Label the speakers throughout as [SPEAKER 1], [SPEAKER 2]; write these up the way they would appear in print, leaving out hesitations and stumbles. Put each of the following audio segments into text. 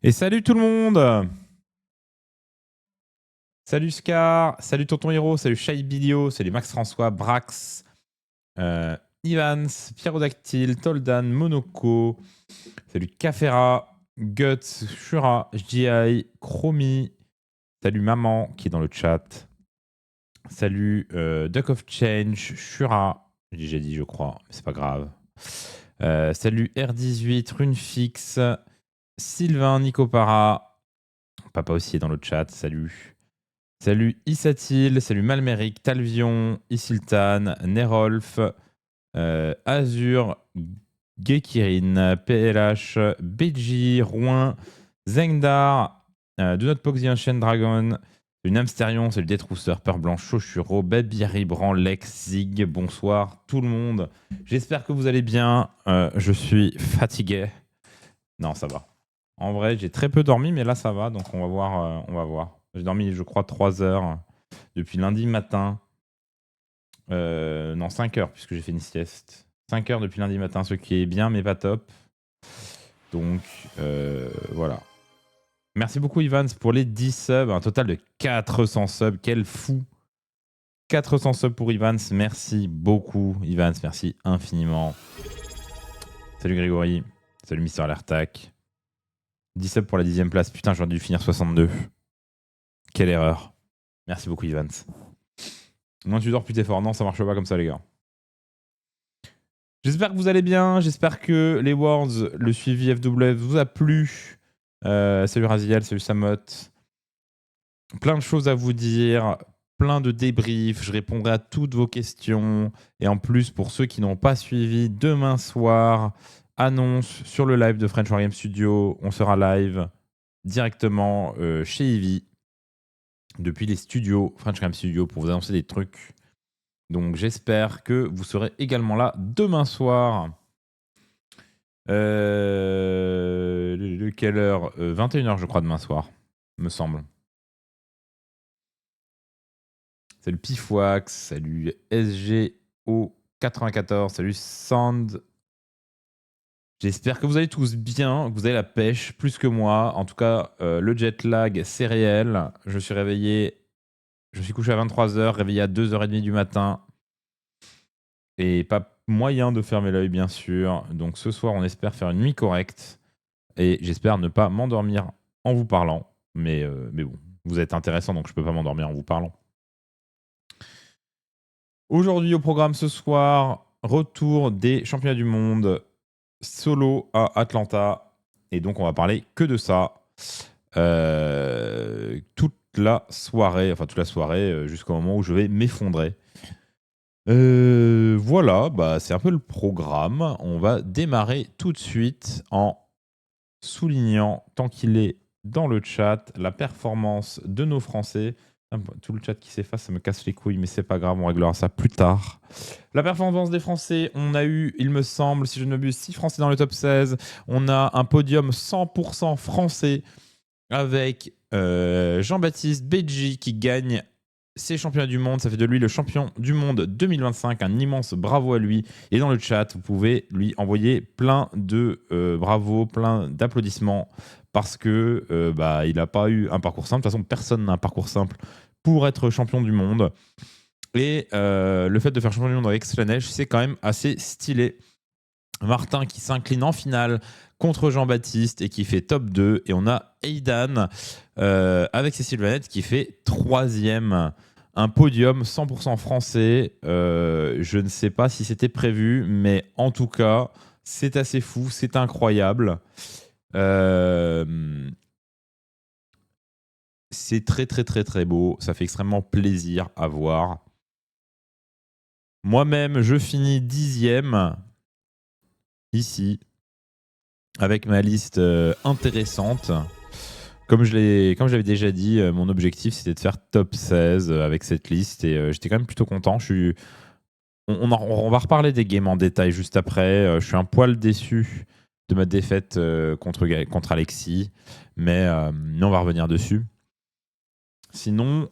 [SPEAKER 1] Et salut tout le monde. Salut Scar, salut Tonton Hiro, salut Shai Bilio, salut Max François, Brax, euh, Ivans, Pierrodactyle, Toldan, Monaco, salut Cafera, Guts, Shura, JI, Chromie, salut Maman qui est dans le chat, salut Duck of Change, Shura, j'ai déjà dit je crois, mais c'est pas grave. Salut R18, Runefix, Sylvain, Nicopara, Papa aussi est dans le chat, salut. Salut Issatil, salut Malmeric, Talvion, Isiltan, Nerolf, Azur, Gekirin, PLH, Beji, Rouen, Zengdar, Do Not Poke the Ancient Dragon, salut Namsterion, salut Détrousseur, Peur Blanche, Chochuro, Baby Ribran, Lex, Zig, bonsoir tout le monde. J'espère que vous allez bien. Je suis fatigué. Non, ça va. En vrai, j'ai très peu dormi, mais là, ça va. Donc, on va voir. On va voir. J'ai dormi, je crois, 3 heures depuis lundi matin. Non, 5 heures, puisque j'ai fait une sieste. 5 heures depuis lundi matin, ce qui est bien, mais pas top. Donc, voilà. Merci beaucoup, Ivans, pour les 10 subs. Un total de 400 subs. Quel fou. 400 subs pour Ivans. Merci beaucoup, Ivans. Merci infiniment. Salut, Grégory. Salut, Mister Alertac. 10 subs pour la 10e place. Putain, j'aurais dû finir 62. Quelle erreur. Merci beaucoup, Ivans. Moins tu dors, plus t'es fort. Non, ça marche pas comme ça, les gars. J'espère que vous allez bien. J'espère que les Worlds, le suivi FW vous a plu. Salut Raziel, salut Samot. Plein de choses à vous dire. Plein de débriefs. Je répondrai à toutes vos questions. Et en plus, pour ceux qui n'ont pas suivi, demain soir, annonce sur le live de French War Game Studio. On sera live directement chez Eevee. Depuis les studios, French Game Studio, pour vous annoncer des trucs. Donc j'espère que vous serez également là demain soir. Quelle heure 21h je crois demain soir, me semble. Salut Pifwax, salut SGO94, salut Sand. J'espère que vous allez tous bien, que vous avez la pêche plus que moi. En tout cas, le jet lag, c'est réel. Je suis réveillé, je suis couché à 23h, réveillé à 2h30 du matin. Et pas moyen de fermer l'œil, bien sûr. Donc ce soir, on espère faire une nuit correcte. Et j'espère ne pas m'endormir en vous parlant. Mais bon, vous êtes intéressant, donc je ne peux pas m'endormir en vous parlant. Aujourd'hui, au programme ce soir, retour des championnats du monde solo à Atlanta. Et donc, on va parler que de ça toute la soirée, jusqu'au moment où je vais m'effondrer. Voilà, bah, c'est un peu le programme. On va démarrer tout de suite en soulignant, tant qu'il est dans le chat, la performance de nos Français. Tout le chat qui s'efface, ça me casse les couilles, mais c'est pas grave, on réglera ça plus tard. La performance des Français, on a eu, il me semble, si je ne m'abuse, 6 Français dans le top 16. On a un podium 100% français avec Jean-Baptiste Beji qui gagne ses championnats du monde. Ça fait de lui le champion du monde 2025. Un immense bravo à lui. Et dans le chat, vous pouvez lui envoyer plein de bravos, plein d'applaudissements parce que il n'a pas eu un parcours simple. De toute façon, personne n'a un parcours simple pour être champion du monde. Et le fait de faire champion du monde avec Slanesh, c'est quand même assez stylé. Martin qui s'incline en finale contre Jean-Baptiste et qui fait top 2. Et on a Aidan avec Cécile Vanette qui fait 3e. Un podium 100% français. Je ne sais pas si c'était prévu, mais en tout cas, c'est assez fou, c'est incroyable. C'est très très très très beau. Ça fait extrêmement plaisir à voir. Moi-même, je finis 10e ici avec ma liste intéressante. Comme j'avais déjà dit, mon objectif c'était de faire top 16 avec cette liste et j'étais quand même plutôt content. On va reparler des games en détail juste après. Je suis un poil déçu de ma défaite contre Alexis, mais on va revenir dessus. Sinon,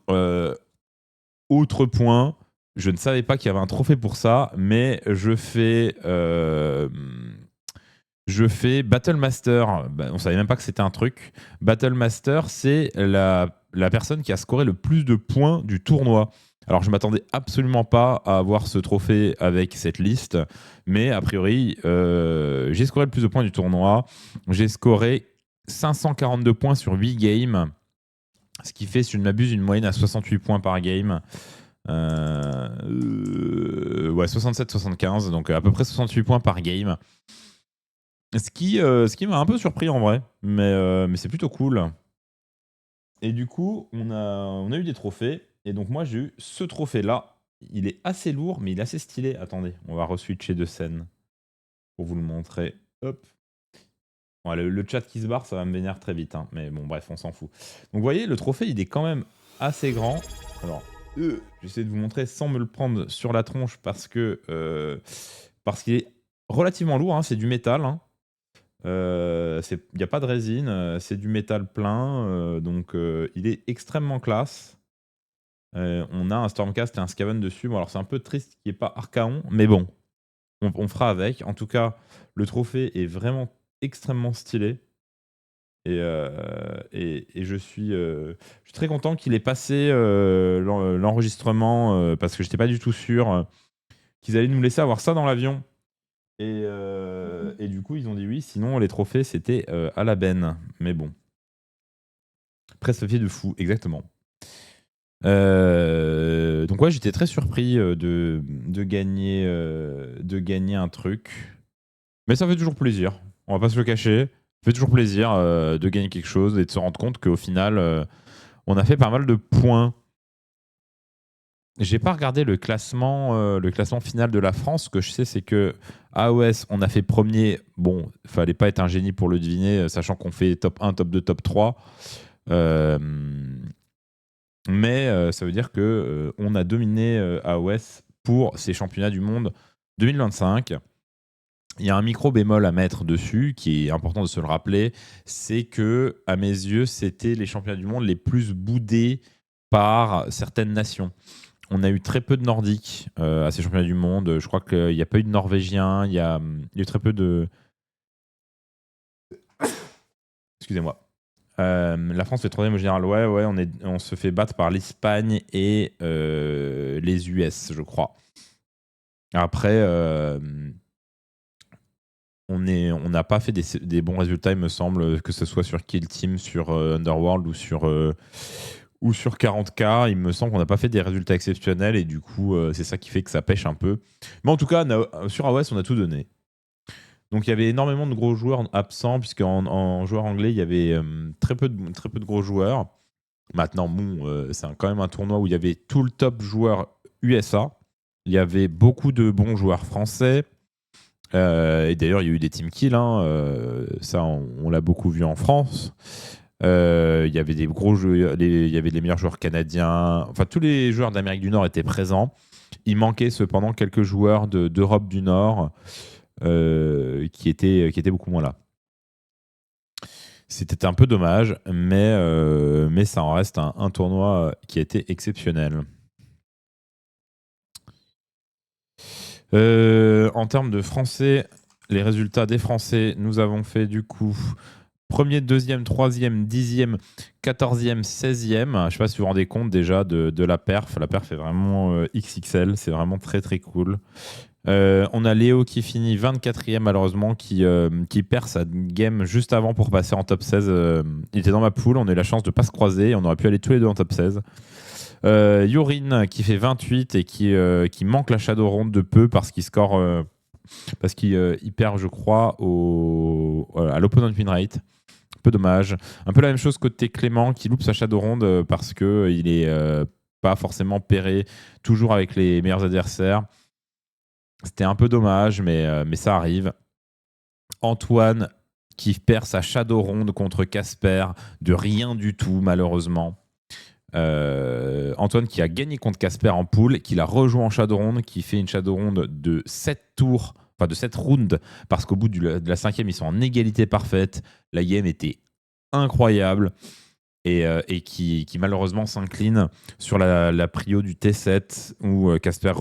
[SPEAKER 1] autre point, je ne savais pas qu'il y avait un trophée pour ça, mais je fais je fais Battle Master. Bah, on savait même pas que c'était un truc. Battle Master, c'est la personne qui a scoré le plus de points du tournoi. Alors, je m'attendais absolument pas à avoir ce trophée avec cette liste, mais a priori, j'ai scoré le plus de points du tournoi. J'ai scoré 542 points sur 8 games, ce qui fait, si je ne m'abuse, une moyenne à 68 points par game. Ouais, 67-75, donc à peu près 68 points par game. Ce qui m'a un peu surpris en vrai, mais c'est plutôt cool. Et du coup, on a eu des trophées. Et donc, moi, j'ai eu ce trophée-là. Il est assez lourd, mais il est assez stylé. Attendez, on va re-switcher de scène pour vous le montrer. Hop. Bon, le chat qui se barre, ça va me vénère très vite. Hein. Mais bon, bref, on s'en fout. Donc, vous voyez, le trophée, il est quand même assez grand. Alors, j'essaie de vous montrer sans me le prendre sur la tronche parce qu'il est relativement lourd. Hein, c'est du métal. Hein. Il n'y a pas de résine, c'est du métal plein, donc il est extrêmement classe. On a un Stormcast et un Skaven dessus. Bon, alors c'est un peu triste qu'il n'y ait pas Archaon, mais bon, on fera avec. En tout cas, le trophée est vraiment extrêmement stylé. Et je suis très content qu'il ait passé l'enregistrement parce que j'étais pas du tout sûr qu'ils allaient nous laisser avoir ça dans l'avion. Et du coup, ils ont dit oui, sinon les trophées, c'était à la benne. Mais bon. Presse-papier de fou, exactement. Donc ouais, j'étais très surpris de gagner un truc. Mais ça fait toujours plaisir. On va pas se le cacher. Ça fait toujours plaisir de gagner quelque chose et de se rendre compte qu'au final, on a fait pas mal de points. J'ai pas regardé le classement final de la France. Ce que je sais, c'est que AOS, on a fait premier. Bon, fallait pas être un génie pour le deviner, sachant qu'on fait top 1, top 2, top 3. Mais ça veut dire que on a dominé AOS pour ces championnats du monde 2025. Il y a un micro bémol à mettre dessus, qui est important de se le rappeler, c'est que, à mes yeux, c'était les championnats du monde les plus boudés par certaines nations. On a eu très peu de Nordiques à ces championnats du monde. Je crois qu'il n'y a pas eu de Norvégiens. Il y a eu très peu de. Excusez-moi. La France fait troisième au général. Ouais, on se fait battre par l'Espagne et les US, je crois. Après, on n'a pas fait des bons résultats, il me semble, que ce soit sur Kill Team, sur Underworld ou sur 40K. Il me semble qu'on n'a pas fait des résultats exceptionnels et du coup, c'est ça qui fait que ça pêche un peu. Mais en tout cas, sur AOS, on a tout donné. Donc il y avait énormément de gros joueurs absents, puisqu'en joueur anglais, il y avait très peu de gros joueurs. Maintenant, bon, c'est quand même un tournoi où il y avait tout le top joueur USA. Il y avait beaucoup de bons joueurs français. Et d'ailleurs, il y a eu des team kills. Hein, ça, on l'a beaucoup vu en France. Il y avait des gros jeux, il y avait les meilleurs joueurs canadiens. Enfin, tous les joueurs d'Amérique du Nord étaient présents. Il manquait cependant quelques joueurs d'Europe du Nord qui étaient beaucoup moins là. C'était un peu dommage, mais ça en reste un tournoi qui a été exceptionnel. En termes de Français, les résultats des Français, nous avons fait du coup premier, deuxième, troisième, 10e, 14e, 16e. Je ne sais pas si vous vous rendez compte déjà de la perf. La perf est vraiment XXL, c'est vraiment très très cool. On a Léo qui finit 24e malheureusement, qui perd sa game juste avant pour passer en top 16. Il était dans ma poule, on a eu la chance de ne pas se croiser, on aurait pu aller tous les deux en top 16. Yorin qui fait 28 et qui manque la Shadow Round de peu parce qu'il score, parce qu'il perd, je crois, à l'opponent win rate. Un peu dommage. Un peu la même chose côté Clément qui loupe sa Shadow Round parce qu'il est pas forcément pairé toujours avec les meilleurs adversaires. C'était un peu dommage, mais ça arrive. Antoine qui perd sa Shadow Round contre Casper de rien du tout, malheureusement. Antoine qui a gagné contre Casper en pool, qui l'a rejoint en Shadowround, qui fait une Shadowround de 7 tours, enfin de 7 rounds, parce qu'au bout de la 5e, ils sont en égalité parfaite. La game était incroyable. et qui malheureusement s'incline sur la prio du T7 où Casper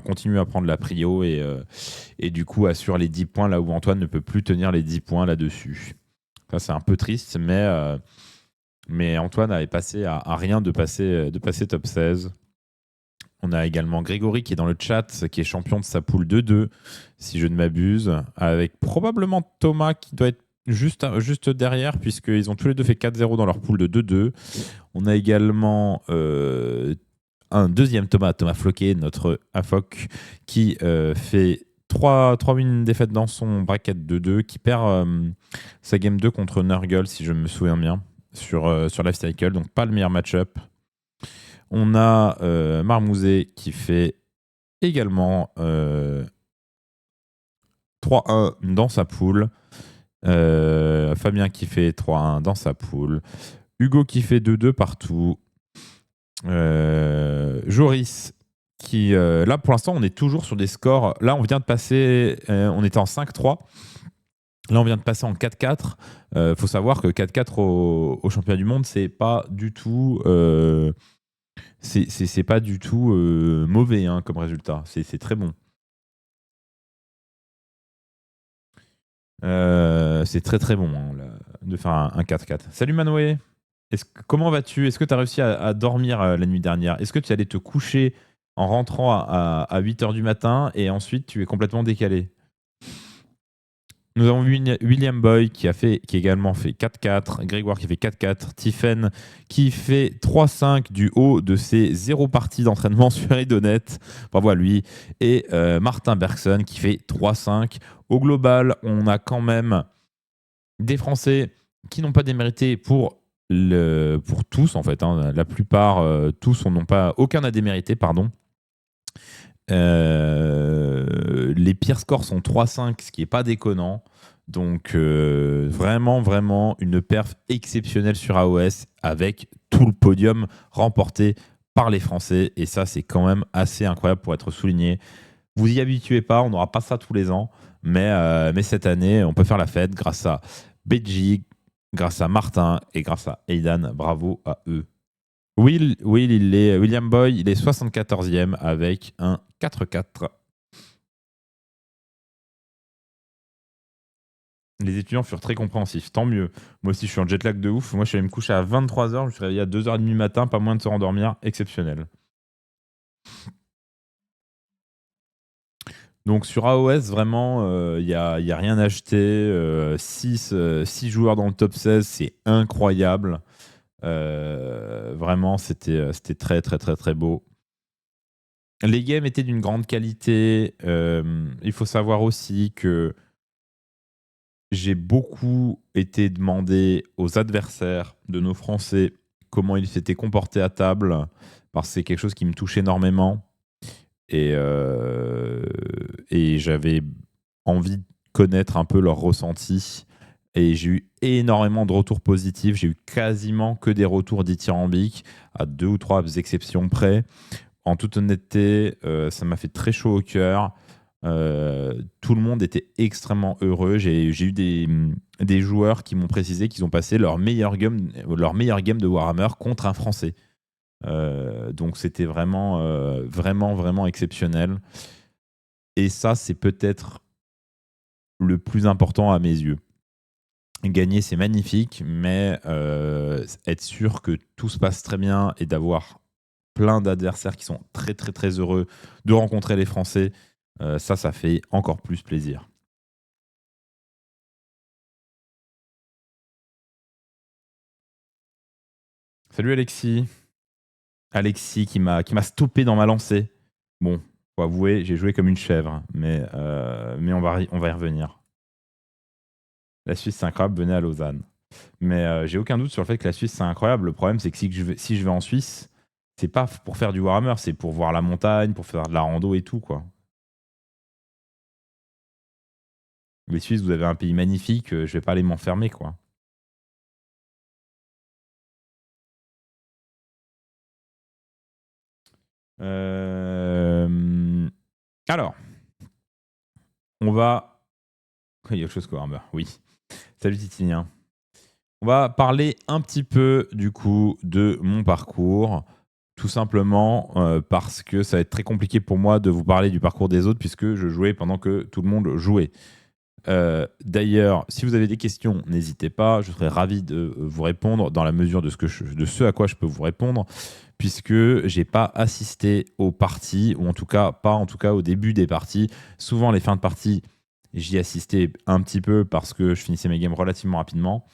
[SPEAKER 1] continue à prendre la prio et du coup assure les 10 points là où Antoine ne peut plus tenir les 10 points là-dessus. Ça, c'est un peu triste, mais Antoine avait passé à rien de passer top 16. On a également Grégory qui est dans le chat, qui est champion de sa poule 2-2, si je ne m'abuse, avec probablement Thomas qui doit être juste derrière, puisqu'ils ont tous les deux fait 4-0 dans leur poule de 2-2. On a également un deuxième Thomas Floquet, notre AFOC, qui fait 3 wins défaites dans son bracket 2-2, qui perd sa game 2 contre Nurgle, si je me souviens bien, sur Lifecycle, donc pas le meilleur match-up. On a Marmouzet qui fait également 3-1 dans sa poule. Fabien qui fait 3-1 dans sa poule. Hugo qui fait 2-2 partout. Joris qui... là, pour l'instant, on est toujours sur des scores. Là, on vient de passer... on était en 5-3. Là, on vient de passer en 4-4. Faut savoir que 4-4 au championnat du monde, c'est pas du tout... c'est pas du tout mauvais hein, comme résultat. C'est très bon. C'est très très bon hein, de faire un 4-4. Salut Manoé, comment vas-tu? Est-ce que tu as réussi à dormir la nuit dernière? Est-ce que tu allais te coucher en rentrant à 8h du matin et ensuite tu es complètement décalé? Nous avons William Boy qui a également fait 4-4, Grégoire qui fait 4-4, Tiffen qui fait 3-5 du haut de ses 0 parties d'entraînement sur Edonet. Bravo à lui. Et Martin Bergson qui fait 3-5. Au global, on a quand même des Français qui n'ont pas démérité pour tous en fait. Hein. La plupart, tous, aucun n'a démérité, pardon. Les pires scores sont 3-5, ce qui n'est pas déconnant. Donc, vraiment, vraiment une perf exceptionnelle sur AOS avec tout le podium remporté par les Français. Et ça, c'est quand même assez incroyable pour être souligné. Vous y habituez pas, on n'aura pas ça tous les ans. Mais cette année, on peut faire la fête grâce à Beji, grâce à Martin et grâce à Aidan. Bravo à eux. William Boy, il est 74e avec un 4-4. Les étudiants furent très compréhensifs, tant mieux. Moi aussi, je suis en jet lag de ouf. Moi, je suis allé me coucher à 23h, je me suis réveillé à 2h30 du matin, pas moins de se rendormir, exceptionnel. Donc sur AOS, vraiment, il n'y a rien à acheter. 6 joueurs dans le top 16, c'est incroyable. Vraiment, c'était très, très, très, très beau. Les games étaient d'une grande qualité. Il faut savoir aussi que j'ai beaucoup été demandé aux adversaires de nos Français comment ils s'étaient comportés à table, parce que c'est quelque chose qui me touche énormément. Et j'avais envie de connaître un peu leur ressenti. Et j'ai eu énormément de retours positifs. J'ai eu quasiment que des retours dithyrambiques, à 2 ou 3 exceptions près. En toute honnêteté, ça m'a fait très chaud au cœur. Tout le monde était extrêmement heureux. J'ai eu des joueurs qui m'ont précisé qu'ils ont passé leur meilleure game de Warhammer contre un Français. Donc c'était vraiment, vraiment, vraiment exceptionnel. Et ça, c'est peut-être le plus important à mes yeux. Gagner, c'est magnifique, mais être sûr que tout se passe très bien et d'avoir plein d'adversaires qui sont très, très, très heureux de rencontrer les Français, ça fait encore plus plaisir. Salut Alexis. Alexis qui m'a stoppé dans ma lancée. Bon, faut avouer, j'ai joué comme une chèvre, mais on va y revenir. La Suisse, c'est incroyable, venez à Lausanne. Mais j'ai aucun doute sur le fait que la Suisse, c'est incroyable. Le problème, c'est que si je vais en Suisse, c'est pas pour faire du Warhammer, c'est pour voir la montagne, pour faire de la rando et tout, quoi. Les Suisses, vous avez un pays magnifique, je vais pas aller m'enfermer, quoi. Alors, on va... Il y a autre chose que Warhammer, oui. Salut Titinien. On On va parler un petit peu du coup de mon parcours, tout simplement parce que ça va être très compliqué pour moi de vous parler du parcours des autres puisque je jouais pendant que tout le monde jouait. D'ailleurs, si vous avez des questions, n'hésitez pas, je serai ravi de vous répondre dans la mesure de ce à quoi je peux vous répondre, puisque j'ai pas assisté aux parties, ou en tout cas pas au début des parties. Souvent les fins de partie, j'y assistais un petit peu parce que je finissais mes games relativement rapidement,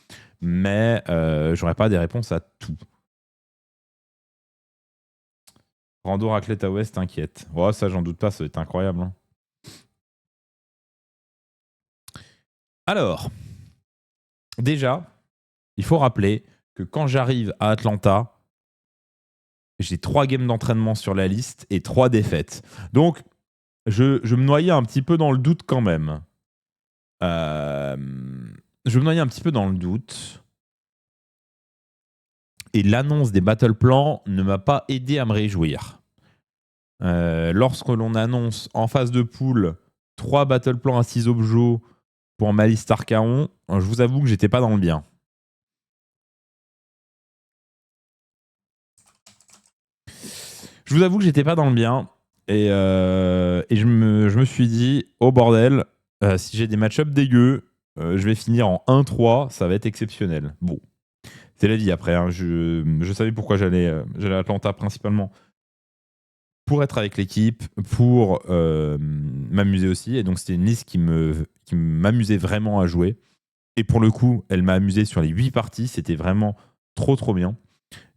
[SPEAKER 1] mais j'aurais pas des réponses à tout. Rando raclette à Ouest, t'inquiète. Oh, ça j'en doute pas, ça va être incroyable. Hein. Alors, déjà, il faut rappeler que quand j'arrive à Atlanta, j'ai 3 games d'entraînement sur la liste et 3 défaites. Donc, je me noyais un petit peu dans le doute quand même. Je me noyais un petit peu dans le doute. Et l'annonce des battle plans ne m'a pas aidé à me réjouir. Lorsque l'on annonce en phase de pool 3 battle plans à 6 objets pour ma liste Archaon, je vous avoue que j'étais pas dans le bien. Je vous avoue que j'étais pas dans le bien. Et je me suis dit, oh bordel, si j'ai des match-ups dégueux, je vais finir en 1-3, ça va être exceptionnel. Bon, c'est la vie après. Hein. Je savais pourquoi j'allais à Atlanta principalement pour être avec l'équipe, pour m'amuser aussi. Et donc, c'était une liste qui m'amusait vraiment à jouer. Et pour le coup, elle m'a amusé sur les 8 parties. C'était vraiment trop, trop bien.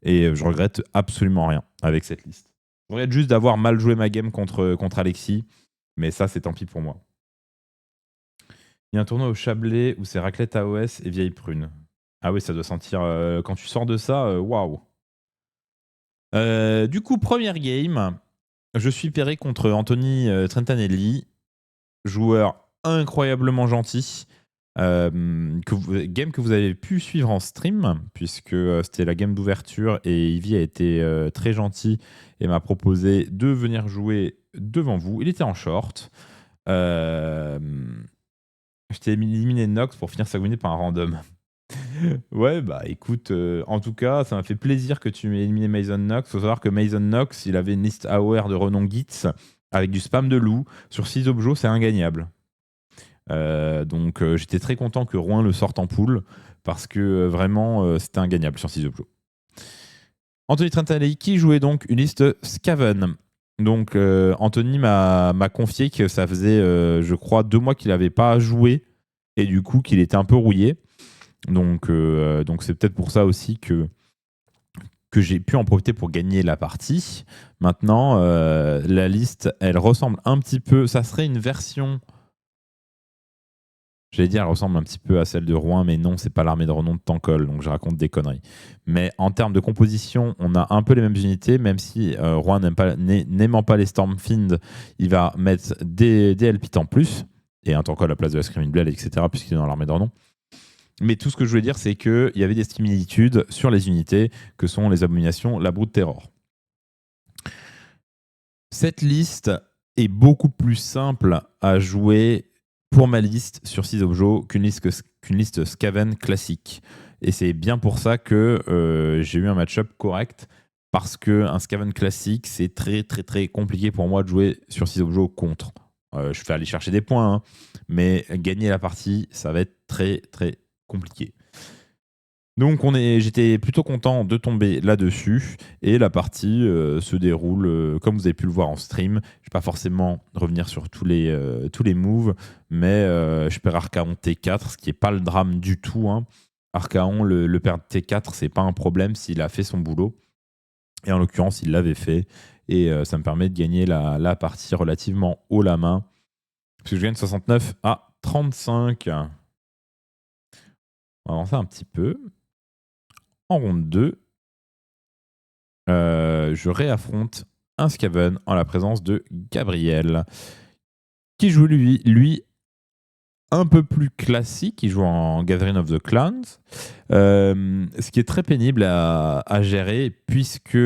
[SPEAKER 1] Et je regrette absolument rien avec cette liste. Je regrette juste d'avoir mal joué ma game contre Alexis. Mais ça, c'est tant pis pour moi. Il y a un tournoi au Chablais où c'est raclette AOS et vieille prune. Ah oui, ça doit sentir... quand tu sors de ça, waouh. Du coup, première game. Je suis pairé contre Anthony Trentanelli, joueur incroyablement gentil. Game que vous avez pu suivre en stream, puisque c'était la game d'ouverture et Ivy a été très gentil et m'a proposé de venir jouer devant vous. Il était en short. Je t'ai éliminé Nox pour finir sagouiné par un random. Ouais, bah écoute, en tout cas, ça m'a fait plaisir que tu m'aies éliminé Mason Knox. Faut savoir que Mason Knox, il avait une liste AOR de renom Gitz avec du spam de loup. Sur 6 objets, c'est ingagnable. Donc j'étais très content que Rouen le sorte en poule parce que vraiment, c'était ingagnable sur 6 objets. Anthony Trentanelli qui jouait donc une liste Skaven. Donc Anthony m'a confié que ça faisait, je crois, 2 mois qu'il n'avait pas joué et du coup qu'il était un peu rouillé. Donc c'est peut-être pour ça aussi que j'ai pu en profiter pour gagner la partie. Maintenant, la liste, elle ressemble un petit peu... Ça serait une version... J'allais dire, elle ressemble un petit peu à celle de Rouen, mais non, c'est pas l'armée de renom de Tankol, donc je raconte des conneries. Mais en termes de composition, on a un peu les mêmes unités, même si Rouen n'aimant pas les Stormfiend, il va mettre des Elpit en plus, et un Tankol à la place de la Screaming Blade, etc., puisqu'il est dans l'armée de renom. Mais tout ce que je voulais dire, c'est qu'il y avait des similitudes sur les unités que sont les abominations, la Brood Terror. Cette liste est beaucoup plus simple à jouer pour ma liste sur 6 objets qu'une liste Skaven classique. Et c'est bien pour ça que j'ai eu un match-up correct, parce qu'un Skaven classique, c'est très très très compliqué pour moi de jouer sur 6 objets contre. Je vais aller chercher des points, hein, mais gagner la partie, ça va être très très compliqué. Donc j'étais plutôt content de tomber là-dessus et la partie se déroule comme vous avez pu le voir en stream. Je ne vais pas forcément revenir sur tous les moves, mais je perds Archaon T4, ce qui n'est pas le drame du tout. Hein. Archaon, le perdre T4, c'est pas un problème s'il a fait son boulot. Et en l'occurrence, il l'avait fait. Et ça me permet de gagner la partie relativement haut la main. Parce que je gagne 69 à 35. On va avancer un petit peu. En ronde 2, je réaffronte un Skaven en la présence de Gabriel, qui joue lui un peu plus classique, il joue en Gathering of the Clans, ce qui est très pénible à gérer puisque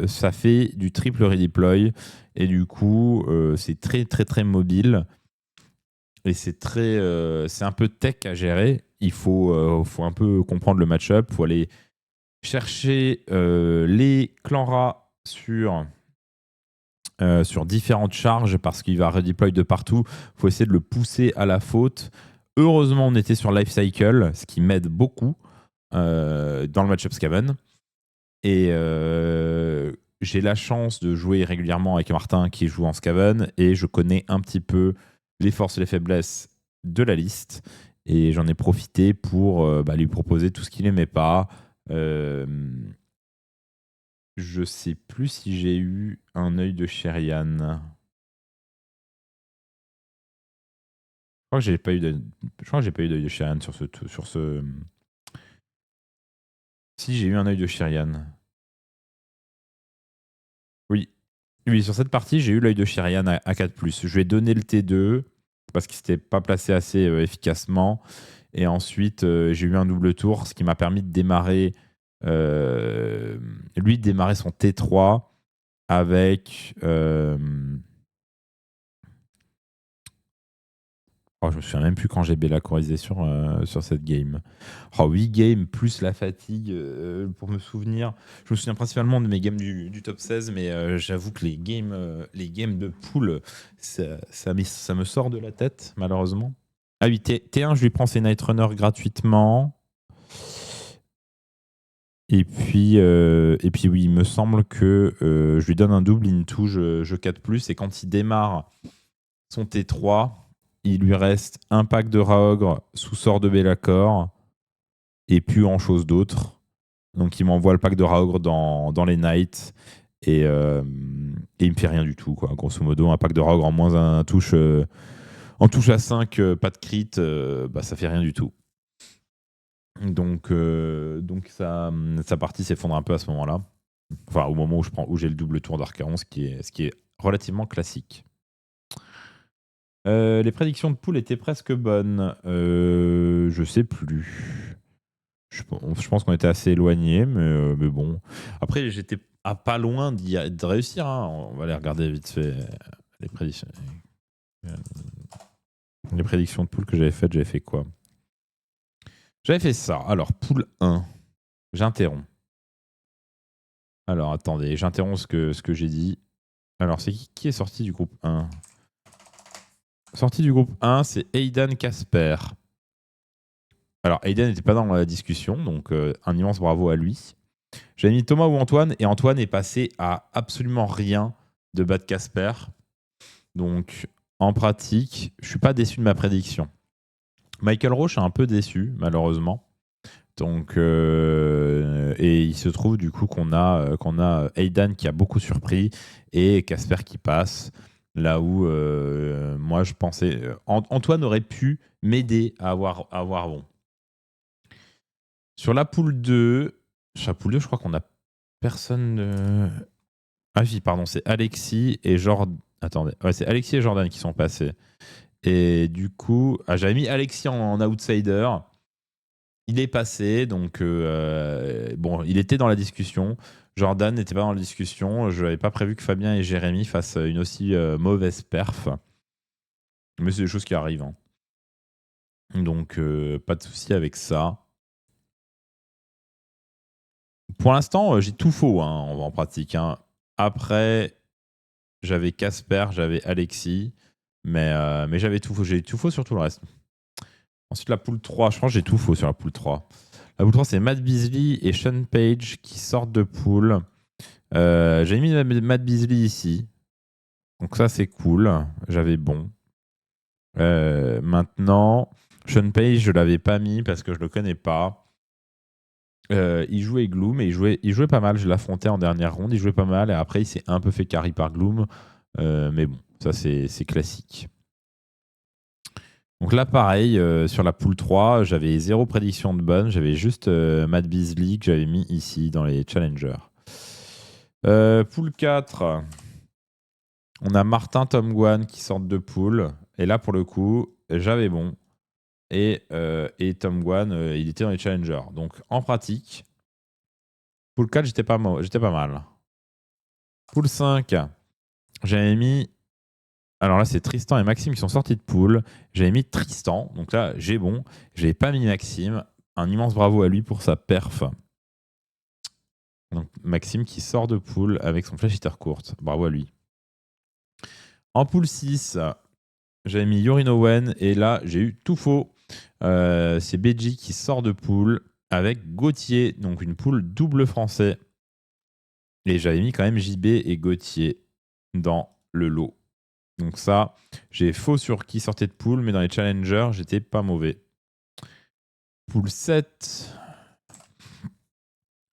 [SPEAKER 1] ça fait du triple redeploy et du coup c'est très très très mobile et c'est un peu tech à gérer il faut un peu comprendre le match-up. Il faut aller chercher les clans rats sur différentes charges parce qu'il va redeploy de partout. Il faut essayer de le pousser à la faute. Heureusement, on était sur Life Cycle, ce qui m'aide beaucoup dans le match-up Skaven. Et j'ai la chance de jouer régulièrement avec Martin qui joue en Skaven et je connais un petit peu les forces et les faiblesses de la liste. Et j'en ai profité pour lui proposer tout ce qu'il n'aimait pas. Je sais plus si j'ai eu un œil de Sherian. Je crois que j'ai pas eu d'œil de Sherian sur ce. Si, j'ai eu un œil de Sherian. Oui. Oui, sur cette partie, j'ai eu l'œil de Sherian à 4+. Je lui ai donné le T2 parce qu'il s'était pas placé assez efficacement. Et ensuite, j'ai eu un double tour, ce qui m'a permis de démarrer démarrer son T3 avec je me souviens même plus quand j'ai bélacorisé sur cette game. 8 games plus la fatigue pour me souvenir. Je me souviens principalement de mes games du top 16, mais j'avoue que les games de pool, ça me sort de la tête, malheureusement. Ah oui, T1, je lui prends ses Night Runners gratuitement. Et puis oui, il me semble que je lui donne un double into, je 4+, et quand il démarre son T3, il lui reste un pack de Raogre sous sort de Be'lakor et plus en chose d'autre. Donc il m'envoie le pack de Raogre dans les Knights et il me fait rien du tout, quoi. Grosso modo, un pack de Raogre en moins un touche, en touche à 5, pas de crit, ça fait rien du tout. Donc sa partie s'effondre un peu à ce moment-là. Enfin, au moment où j'ai le double tour d'Archaon, ce qui est relativement classique. Les prédictions de poule étaient presque bonnes. Je sais plus. Je pense qu'on était assez éloignés, mais bon. Après, j'étais pas loin de réussir. Hein. On va aller regarder vite fait les prédictions. Les prédictions de poule que j'avais faites, j'avais fait quoi? J'avais fait ça. Alors, poule 1. J'interromps. Alors, attendez, j'interromps ce que j'ai dit. Alors, c'est qui est sorti du groupe 1? Sorti du groupe 1, c'est Aidan Casper. Alors, Aidan n'était pas dans la discussion, donc un immense bravo à lui. J'avais mis Thomas ou Antoine, et Antoine est passé à absolument rien de bas de Casper. Donc, en pratique, je suis pas déçu de ma prédiction. Michael Roche est un peu déçu, malheureusement. Donc, et il se trouve du coup qu'on a Aidan qui a beaucoup surpris et Casper qui passe. Là où moi je pensais. Antoine aurait pu m'aider à avoir bon. Sur la poule 2, je crois qu'on a personne. Ah oui, pardon, c'est Alexis et Jordan. Attendez, ouais, c'est Alexis et Jordan qui sont passés. Et du coup, j'avais mis Alexis en outsider. Il est passé, donc bon, il était dans la discussion. Jordan n'était pas dans la discussion. Je n'avais pas prévu que Fabien et Jérémy fassent une aussi mauvaise perf. Mais c'est des choses qui arrivent. Hein. Donc, pas de souci avec ça. Pour l'instant, j'ai tout faux hein, en pratique. Hein. Après, j'avais Casper, j'avais Alexis, mais j'avais tout faux. J'ai tout faux sur tout le reste. Ensuite, la poule 3, je pense que j'ai tout faux sur la poule 3. La poule 3, c'est Matt Beasley et Sean Page qui sortent de poule. J'ai mis Matt Beasley ici. Donc ça, c'est cool. J'avais bon. Maintenant, Sean Page, je ne l'avais pas mis parce que je ne le connais pas. Il jouait Gloom et il jouait pas mal. Je l'affrontais en dernière ronde. Il jouait pas mal et après, il s'est un peu fait carry par Gloom. Mais bon, ça, c'est classique. Donc là, pareil, sur la poule 3, j'avais 0 prédiction de bonne. J'avais juste Matt Beasley que j'avais mis ici dans les challengers. Poule 4, on a Martin Tom Guan qui sortent de poule. Et là, pour le coup, j'avais bon. Et Tom Guan, il était dans les challengers. Donc, en pratique, poule 4, j'étais pas mal. Poule 5, j'avais mis Alors là, c'est Tristan et Maxime qui sont sortis de poule. J'avais mis Tristan, donc là, j'ai bon. J'avais pas mis Maxime. Un immense bravo à lui pour sa perf. Donc Maxime qui sort de poule avec son flash hitter courte. Bravo à lui. En poule 6, j'avais mis Yorin Owen et là, j'ai eu tout faux. C'est Beji qui sort de poule avec Gauthier, donc une poule double français. Et j'avais mis quand même JB et Gauthier dans le lot. Donc ça, j'ai faux sur qui sortait de poule, mais dans les challengers, j'étais pas mauvais. Poule 7,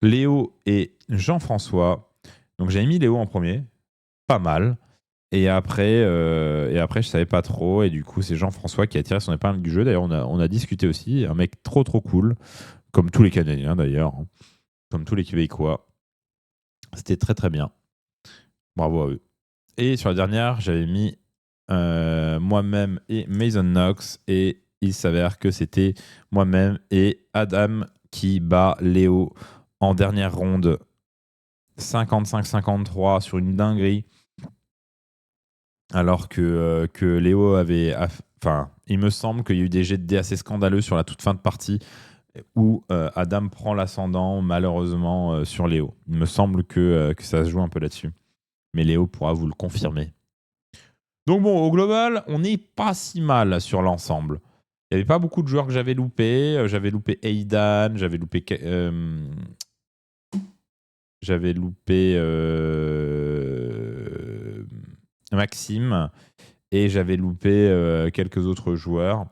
[SPEAKER 1] Léo et Jean-François. Donc j'avais mis Léo en premier, pas mal. Et après, je savais pas trop. Et du coup, c'est Jean-François qui a tiré son épingle du jeu. D'ailleurs, on a discuté aussi. Un mec trop cool, comme tous les Canadiens d'ailleurs, hein. Comme tous les Québécois. C'était très bien. Bravo à eux. Et sur la dernière, j'avais mis moi-même et Mason Knox. Et il s'avère que c'était moi-même et Adam qui bat Léo en dernière ronde 55-53 sur une dinguerie. Alors que Léo avait... Enfin, il me semble qu'il y a eu des jets de dés assez scandaleux sur la toute fin de partie où Adam prend l'ascendant malheureusement sur Léo. Il me semble que ça se joue un peu là-dessus. Mais Léo pourra vous le confirmer. Donc bon, au global, on n'est pas si mal sur l'ensemble. Il n'y avait pas beaucoup de joueurs que j'avais loupés. J'avais loupé Aidan, j'avais loupé Maxime et j'avais loupé quelques autres joueurs.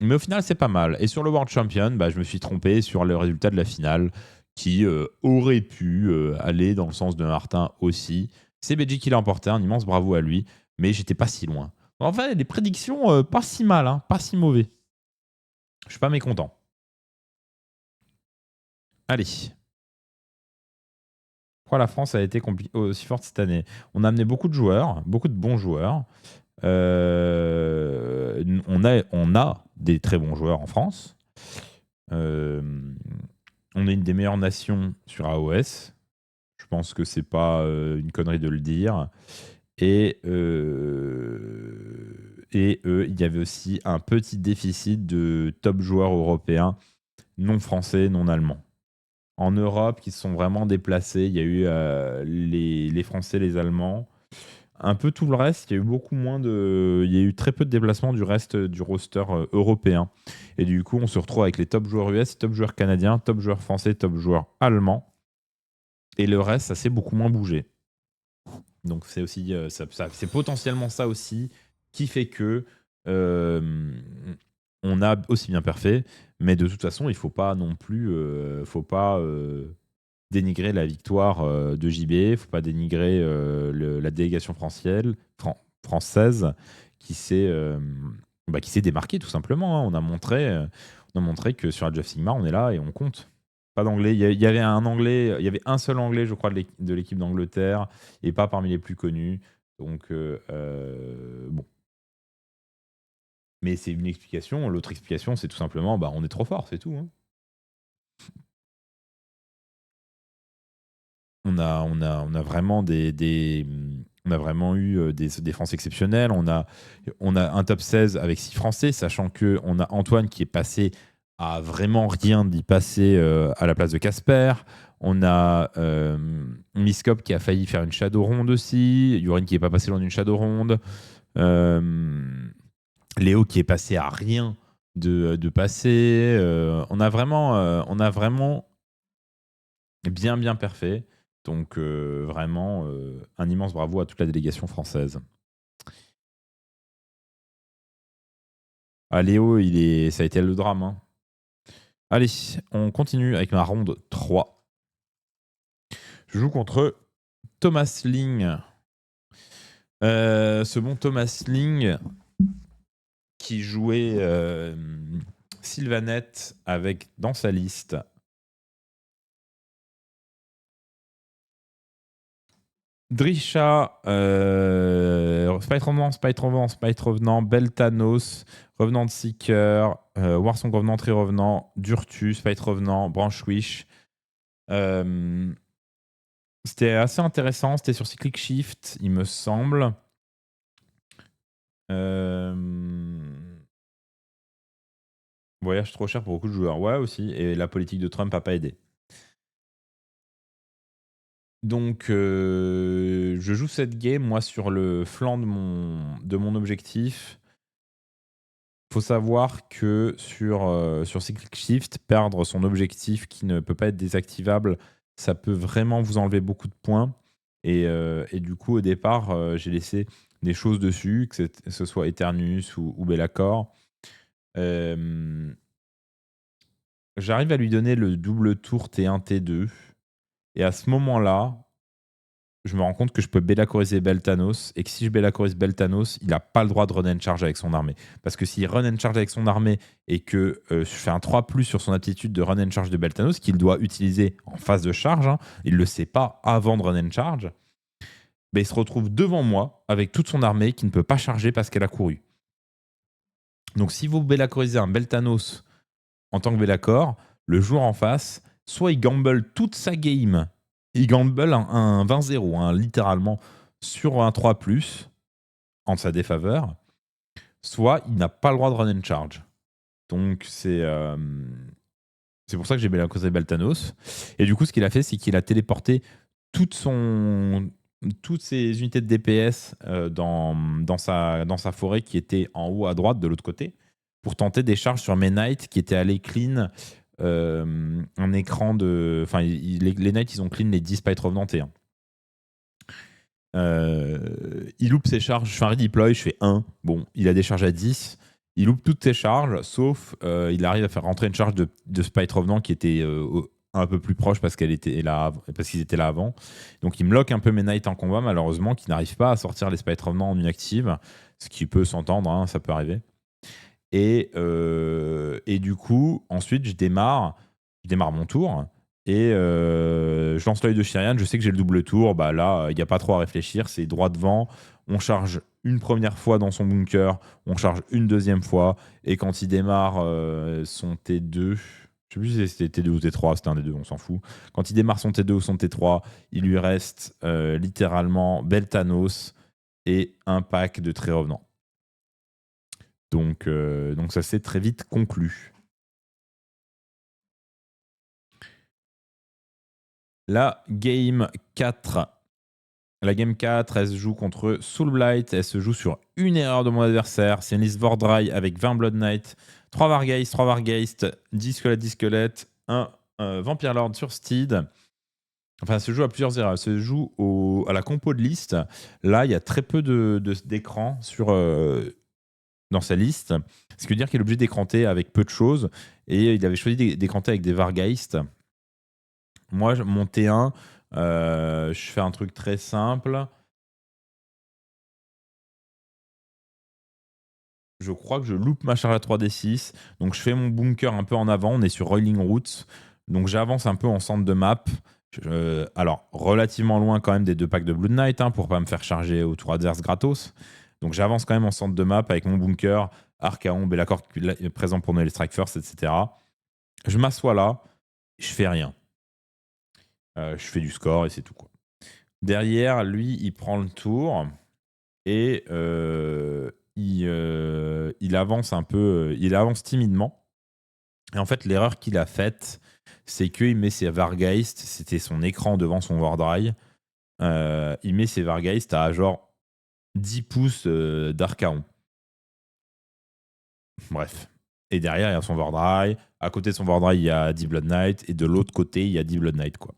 [SPEAKER 1] Mais au final, c'est pas mal. Et sur le World Champion, je me suis trompé sur le résultat de la finale qui aurait pu aller dans le sens de Martin aussi. C'est Beji qui l'a emporté, un immense bravo à lui, mais j'étais pas si loin. En fait, les prédictions, pas si mal, hein, pas si mauvais. Je suis pas mécontent. Allez. Pourquoi la France a été aussi forte cette année? On a amené beaucoup de joueurs, beaucoup de bons joueurs. On a des très bons joueurs en France. On est une des meilleures nations sur AOS. Je pense que c'est pas une connerie de le dire. Et il y avait aussi un petit déficit de top joueurs européens non français, non allemands. En Europe, qui se sont vraiment déplacés, il y a eu les Français, les Allemands. Un peu tout le reste, il y a eu il y a eu très peu de déplacements du reste du roster européen. Et du coup, on se retrouve avec les top joueurs US, top joueurs canadiens, top joueurs français, top joueurs allemands. Et le reste, ça s'est beaucoup moins bougé. Donc c'est aussi, c'est potentiellement ça aussi qui fait que on a aussi bien parfait, mais de toute façon, il faut pas non plus, faut pas dénigrer la victoire de JB, il faut pas dénigrer la délégation française qui s'est démarquée tout simplement, hein. On a montré que sur Age of Sigmar, on est là et on compte. Pas d'anglais. Il y avait un anglais, il y avait un seul anglais, je crois, de l'équipe d'Angleterre, et pas parmi les plus connus. Donc bon. Mais c'est une explication. L'autre explication, c'est tout simplement, on est trop fort, c'est tout, hein. On a vraiment on a vraiment eu des défenses exceptionnelles. On a un top 16 avec 6 Français, sachant qu'on a Antoine qui est passé à vraiment rien d'y passer à la place de Casper. On a Miskop qui a failli faire une Shadow Ronde aussi. Yorin qui n'est pas passé loin d'une Shadow Ronde. Léo qui est passé à rien de passer. On a vraiment bien parfait. Donc vraiment un immense bravo à toute la délégation française. Ah, Léo, ça a été le drame, hein. Allez, on continue avec ma ronde 3. Je joue contre Thomas Ling. Ce bon Thomas Ling qui jouait Sylvanette avec dans sa liste Drisha, Spite Revenant, Beltanos, Revenant de Seeker, Warsong Revenant, Tri Revenant, Durtu, Spite Revenant, Branchwish. C'était assez intéressant, c'était sur Cyclic Shift, il me semble. Euh, Voyage trop cher pour beaucoup de joueurs. Ouais, aussi. Et la politique de Trump n'a pas aidé. Donc, je joue cette game, moi, sur le flanc de mon objectif. Faut savoir que sur Cyclic Shift, perdre son objectif qui ne peut pas être désactivable, ça peut vraiment vous enlever beaucoup de points. Et du coup, au départ, j'ai laissé des choses dessus, que ce soit Eternus ou Bellacore. Euh, J'arrive à lui donner le double tour T1, T2. Et à ce moment-là, je me rends compte que je peux bellacoriser Beltanos et que si je bellacorise Beltanos, il n'a pas le droit de run and charge avec son armée. Parce que s'il run and charge avec son armée et que je fais un 3+ sur son aptitude de run and charge de Beltanos, qu'il doit utiliser en phase de charge, hein, il ne le sait pas avant de run and charge, ben, il se retrouve devant moi avec toute son armée qui ne peut pas charger parce qu'elle a couru. Donc si vous bellacorisez un Beltanos en tant que Bellacor, le joueur en face, soit il gamble toute sa game, il gamble un 20-0, hein, littéralement, sur un 3+, en sa défaveur, soit il n'a pas le droit de run and charge. Donc c'est pour ça que j'ai bellacorisé Beltanos. Et du coup, ce qu'il a fait, c'est qu'il a téléporté toutes ses unités de DPS dans sa forêt qui était en haut à droite de l'autre côté pour tenter des charges sur mes knights qui étaient allés clean un écran de. Enfin, les knights, ils ont clean les 10 Spite Revenant T1. Il loupe ses charges. Je fais un redeploy, je fais 1. Bon, il a des charges à 10. Il loupe toutes ses charges, sauf il arrive à faire rentrer une charge de Spite Revenant qui était un peu plus proche parce qu'ils étaient là avant. Donc il me lock un peu mes knights en combat, malheureusement, qui n'arrivent pas à sortir les Spite Revenant en une active, ce qui peut s'entendre, hein, ça peut arriver. Et du coup, ensuite, je démarre mon tour et je lance l'œil de Shirian. Je sais que j'ai le double tour. Bah là, il n'y a pas trop à réfléchir. C'est droit devant. On charge une première fois dans son bunker. On charge une deuxième fois. Et quand il démarre son T2, je sais plus si c'était T2 ou T3, c'était un des deux, on s'en fout. Quand il démarre son T2 ou son T3, il lui reste littéralement Beltanos et un pack de Très Revenants. Donc ça s'est très vite conclu. La game 4. La game 4, elle se joue contre Soulblight. Elle se joue sur une erreur de mon adversaire. C'est une liste Vordry avec 20 Blood Knight, 3 Vargeist, 3 Vargeist, 10 squelettes, 10 squelettes, 1 Vampire Lord sur Steed. Enfin, elle se joue à plusieurs erreurs. Elle se joue à la compo de liste. Là, il y a très peu d'écran dans sa liste. Ce qui veut dire qu'il est obligé d'écranter avec peu de choses. Et il avait choisi d'écranter avec des Vargeist. Moi, mon T1, je fais un truc très simple. Je crois que je loupe ma charge à 3d6. Donc, je fais mon bunker un peu en avant. On est sur Rolling Routes. Donc, j'avance un peu en centre de map. Alors, relativement loin quand même des 2 packs de Blood Knight pour pas me faire charger au tour adverse gratos. Donc, j'avance quand même en centre de map avec mon bunker, Archaon, Bellacore présent pour donner les Strike First, etc. Je m'assois là. Je fais rien. Je fais du score et c'est tout, quoi. Derrière, lui, il prend le tour et il avance un peu, il avance timidement. Et en fait, l'erreur qu'il a faite, c'est qu'il met ses Vargeist, c'était son écran devant son Wardry, il met ses Vargeist à genre 10 pouces d'Archaon. Bref. Et derrière, il y a son Wardry. À côté de son Wardry, il y a 10 Blood Knight. Et de l'autre côté, il y a 10 Blood Knight, quoi.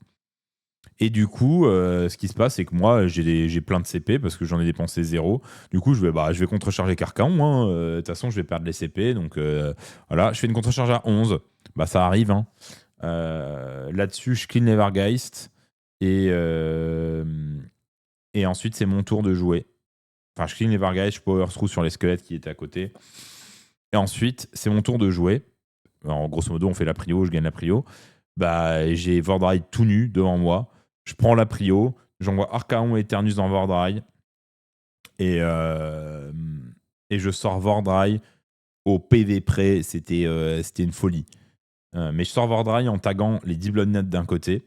[SPEAKER 1] Et du coup, ce qui se passe, c'est que moi, j'ai plein de CP parce que j'en ai dépensé 0. Du coup, je vais contrecharger Carcaon. De toute façon, je vais perdre les CP. Donc voilà, je fais une contrecharge à 11. Bah, ça arrive. Là-dessus, je clean les Vargeist. Et ensuite, c'est mon tour de jouer. Enfin, je clean les Vargeist, je power through sur les squelettes qui étaient à côté. Et ensuite, c'est mon tour de jouer. Alors, grosso modo, on fait la prio, je gagne la prio. Bah, j'ai Vordry tout nu devant moi. Je prends la prio, j'envoie Archaon et Eternus dans Vordry et je sors Vordry au PV près. C'était une folie. Mais je sors Vordry en taguant les 10 Blood Knight d'un côté.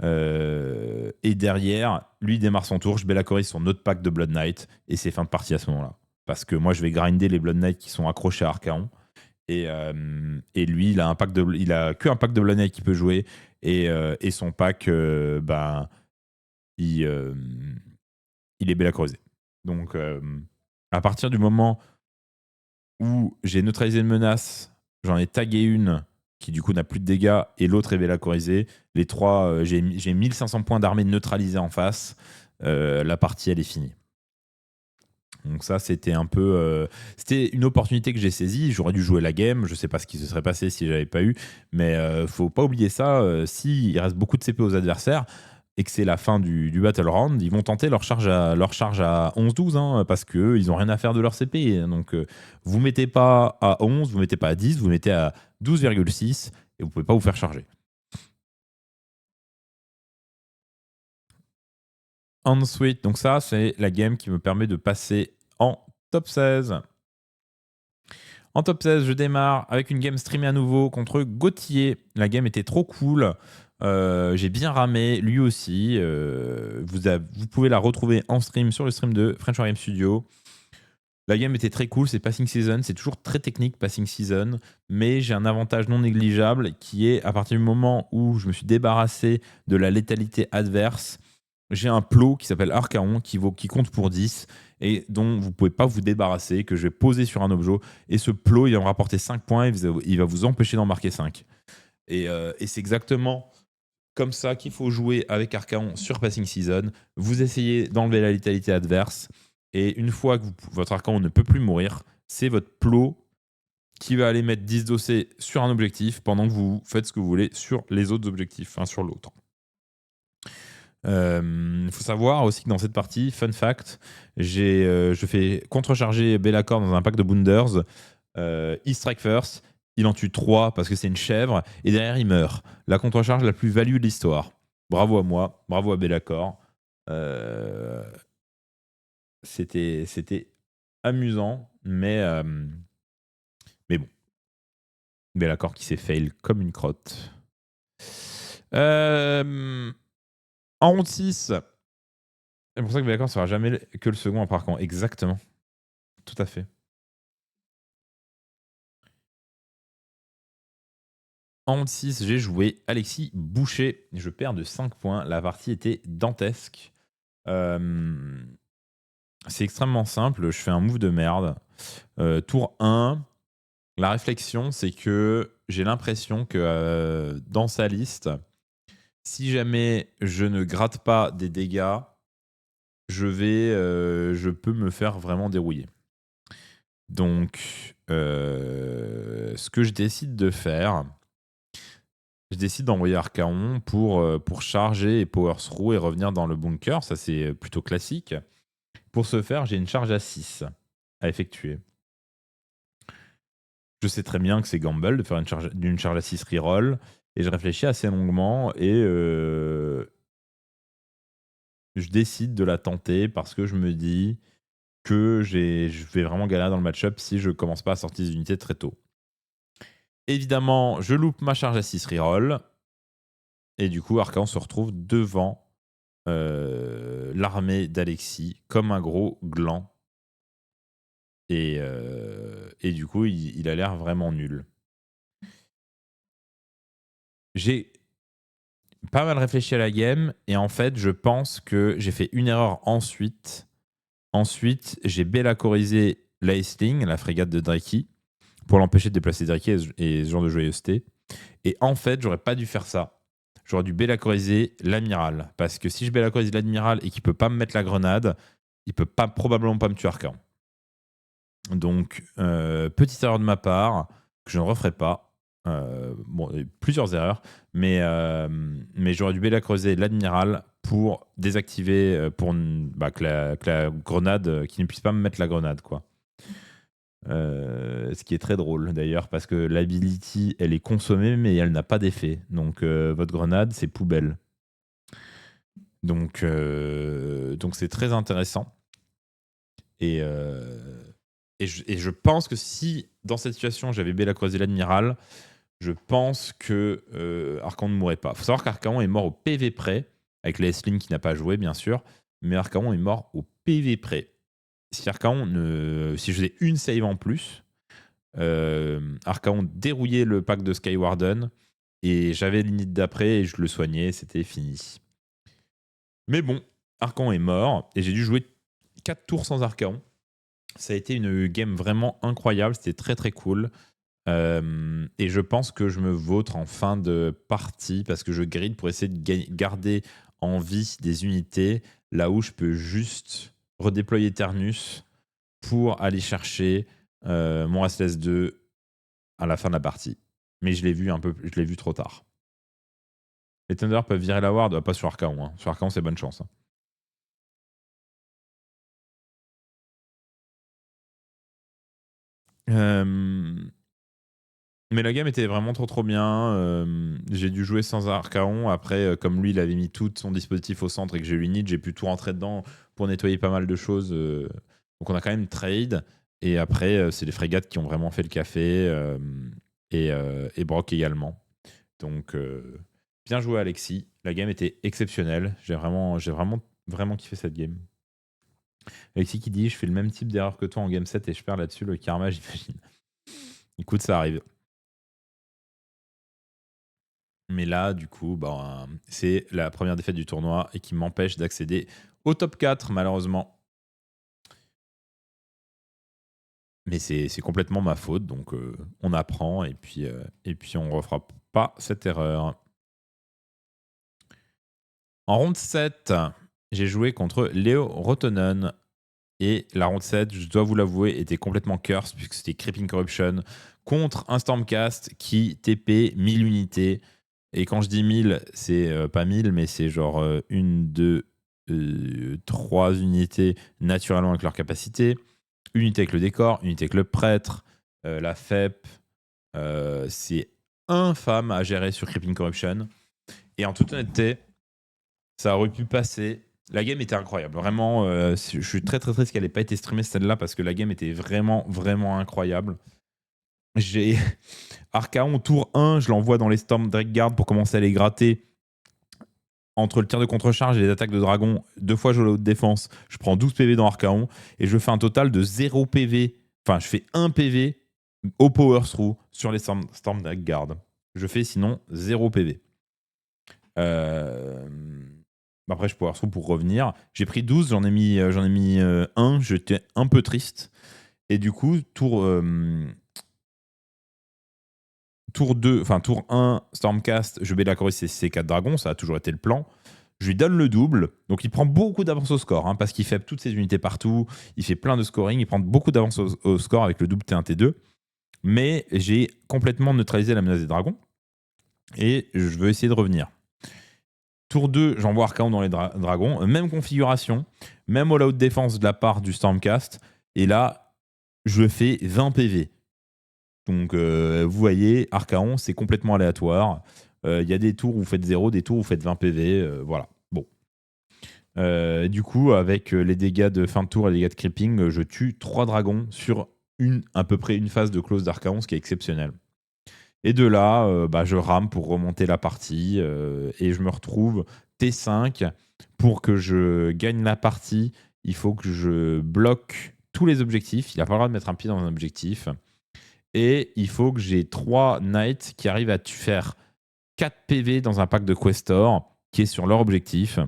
[SPEAKER 1] Et derrière, lui démarre son tour. Je bellacorise son autre pack de Blood Knight et c'est fin de partie à ce moment-là. parce que moi je vais grinder les Blood Knights qui sont accrochés à Archaon. Et lui, il a que un pack de Blood Knight qui peut jouer. Et son pack, il, il est bellacrosé. Donc, à partir du moment où j'ai neutralisé une menace, j'en ai tagué une qui du coup n'a plus de dégâts et l'autre est bélacorisée. Les trois, j'ai 1500 points d'armée neutralisés en face. La partie, elle est finie. Donc ça, c'était un peu... c'était une opportunité que j'ai saisie. J'aurais dû jouer la game. Je ne sais pas ce qui se serait passé si je n'avais pas eu. Mais faut pas oublier ça. S'il reste beaucoup de CP aux adversaires et que c'est la fin du Battle Round, ils vont tenter leur charge à 11-12 hein, parce qu'ils n'ont rien à faire de leur CP. Donc vous ne mettez pas à 11, vous ne mettez pas à 10, vous mettez à 12,6 et vous ne pouvez pas vous faire charger. Ensuite, donc ça, c'est la game qui me permet de passer en top 16. En top 16, je démarre avec une game streamée à nouveau contre Gauthier. La game était trop cool. J'ai bien ramé, lui aussi. Vous pouvez la retrouver en stream sur le stream de French Wargame Studio. La game était très cool, c'est Passing Season, c'est toujours très technique Passing Season, mais j'ai un avantage non négligeable qui est à partir du moment où je me suis débarrassé de la létalité adverse, j'ai un plot qui s'appelle Archaon qui compte pour 10 et dont vous ne pouvez pas vous débarrasser, que je vais poser sur un objet. Et ce plot, il va me rapporter 5 points et il va vous empêcher d'en marquer 5. Et c'est exactement comme ça qu'il faut jouer avec Archaon sur Passing Season. Vous essayez d'enlever la létalité adverse. Et une fois que votre Archaon ne peut plus mourir, c'est votre plot qui va aller mettre 10 dossés sur un objectif pendant que vous faites ce que vous voulez sur les autres objectifs, enfin sur l'autre. Il faut savoir aussi que dans cette partie, fun fact, je fais contrecharger Be'lakor dans un pack de Boonders. Il strike first, il en tue 3 parce que c'est une chèvre, et derrière il meurt. La contrecharge la plus value de l'histoire. Bravo à moi, bravo à Be'lakor. C'était amusant, mais bon. Be'lakor qui s'est fail comme une crotte. En round 6, c'est pour ça que Be'lakor ne sera jamais que le second après Archaon. Exactement. Tout à fait. En round 6, j'ai joué Alexis Boucher. Je perds de 5 points. La partie était dantesque. C'est extrêmement simple. Je fais un move de merde. Tour 1, la réflexion, c'est que j'ai l'impression que dans sa liste, si jamais je ne gratte pas des dégâts, je peux me faire vraiment dérouiller. Donc, ce que je décide de faire, je décide d'envoyer Archaon pour charger et power through et revenir dans le bunker. Ça, c'est plutôt classique. Pour ce faire, j'ai une charge à 6 à effectuer. Je sais très bien que c'est gamble de faire une charge à 6 reroll. Et je réfléchis assez longuement et je décide de la tenter parce que je me dis que je vais vraiment galérer dans le match-up si je commence pas à sortir des unités très tôt. Évidemment, je loupe ma charge à 6 reroll. Et du coup, Archaon se retrouve devant l'armée d'Alexis comme un gros gland. Et du coup, il a l'air vraiment nul. J'ai pas mal réfléchi à la game et en fait, je pense que j'ai fait une erreur ensuite. Ensuite, j'ai bélacorisé l'Aisling, la frégate de Draki, pour l'empêcher de déplacer Draki et ce genre de joyeuseté. Et en fait, j'aurais pas dû faire ça. J'aurais dû bélacoriser l'amiral. Parce que si je bélacorise l'amiral et qu'il peut pas me mettre la grenade, il peut probablement pas me tuer Archaon. Donc, petite erreur de ma part, que je ne referai pas. Bon, plusieurs erreurs, mais j'aurais dû bélacoriser l'admiral pour désactiver, que la grenade, qu'il ne puisse pas me mettre la grenade, quoi. Ce qui est très drôle d'ailleurs, parce que l'ability, elle est consommée, mais elle n'a pas d'effet. Donc, votre grenade, c'est poubelle. Donc c'est très intéressant. Et je pense que si, dans cette situation, j'avais bélacroisé l'admiral, je pense que Archaon ne mourrait pas. Il faut savoir qu'Archaon est mort au PV près, avec l'Aisling qui n'a pas joué, bien sûr, mais Archaon est mort au PV près. si Archaon si je faisais une save en plus, Archaon dérouillait le pack de Skywarden et j'avais l'init d'après et je le soignais, c'était fini. Mais bon, Archaon est mort et j'ai dû jouer 4 tours sans Archaon. Ça a été une game vraiment incroyable, c'était très très cool. Et je pense que je me vautre en fin de partie parce que je grid pour essayer de garder en vie des unités là où je peux juste redéployer Ternus pour aller chercher mon SLS2 à la fin de la partie. Mais je l'ai vu trop tard. Les Thunder peuvent virer la ward, pas sur Archaon. Hein. Sur Archaon, c'est bonne chance. Hein. Mais la game était vraiment trop bien. J'ai dû jouer sans Archaon. Après, comme lui, il avait mis tout son dispositif au centre et que j'ai eu l'init, j'ai pu tout rentrer dedans pour nettoyer pas mal de choses. Donc on a quand même trade. Et après, c'est les frégates qui ont vraiment fait le café. Et Brock également. Donc, bien joué Alexis. La game était exceptionnelle. J'ai vraiment kiffé cette game. Alexis qui dit: je fais le même type d'erreur que toi en game 7 et je perds là-dessus, le karma, j'imagine. Écoute, ça arrive. Mais là, du coup, c'est la première défaite du tournoi et qui m'empêche d'accéder au top 4, malheureusement. Mais c'est complètement ma faute, donc on apprend et puis on ne refera pas cette erreur. En ronde 7, j'ai joué contre Léo Rotonen. Et la ronde 7, je dois vous l'avouer, était complètement curse puisque c'était Creeping Corruption contre un Stormcast qui TP 1000 unités. Et quand je dis 1000, c'est pas 1000, mais c'est genre 1, 2, 3 unités naturellement avec leur capacité. Une unité avec le décor, une unité avec le prêtre, la FEP. C'est infâme à gérer sur Creeping Corruption. Et en toute honnêteté, ça aurait pu passer. La game était incroyable. Vraiment, je suis très très triste qu'elle n'ait pas été streamée celle-là parce que la game était vraiment vraiment incroyable. J'ai Archaon tour 1, je l'envoie dans les Storm Drakeguard pour commencer à les gratter. Entre le tir de contre-charge et les attaques de dragon, 2 fois je haute défense, je prends 12 PV dans Archaon et je fais un total de 0 PV. Enfin, je fais 1 PV au power through sur les Storm Drakeguard. Je fais sinon 0 PV. Après, je power through pour revenir. J'ai pris 12, j'en ai mis 1, j'étais un peu triste. Et du coup, tour 2, enfin tour 1, Stormcast, je la Chorus et ses 4 dragons, ça a toujours été le plan. Je lui donne le double, donc il prend beaucoup d'avance au score, parce qu'il fait toutes ses unités partout, il fait plein de scoring, il prend beaucoup d'avance au score avec le double T1, T2. Mais j'ai complètement neutralisé la menace des dragons, et je veux essayer de revenir. Tour 2, j'envoie Archaon dans les dragons, même configuration, même all-out défense de la part du Stormcast, et là, je fais 20 PV. Donc, vous voyez, Archaon, c'est complètement aléatoire. Il y a des tours où vous faites 0, des tours où vous faites 20 PV. Voilà. Bon. Du coup, avec les dégâts de fin de tour et les dégâts de creeping, je tue 3 dragons sur à peu près une phase de close d'Archaon, ce qui est exceptionnel. Et de là, je rame pour remonter la partie et je me retrouve T5. Pour que je gagne la partie, il faut que je bloque tous les objectifs. Il n'a pas le droit de mettre un pied dans un objectif. Et il faut que j'ai 3 knights qui arrivent à faire 4 PV dans un pack de Questor qui est sur leur objectif.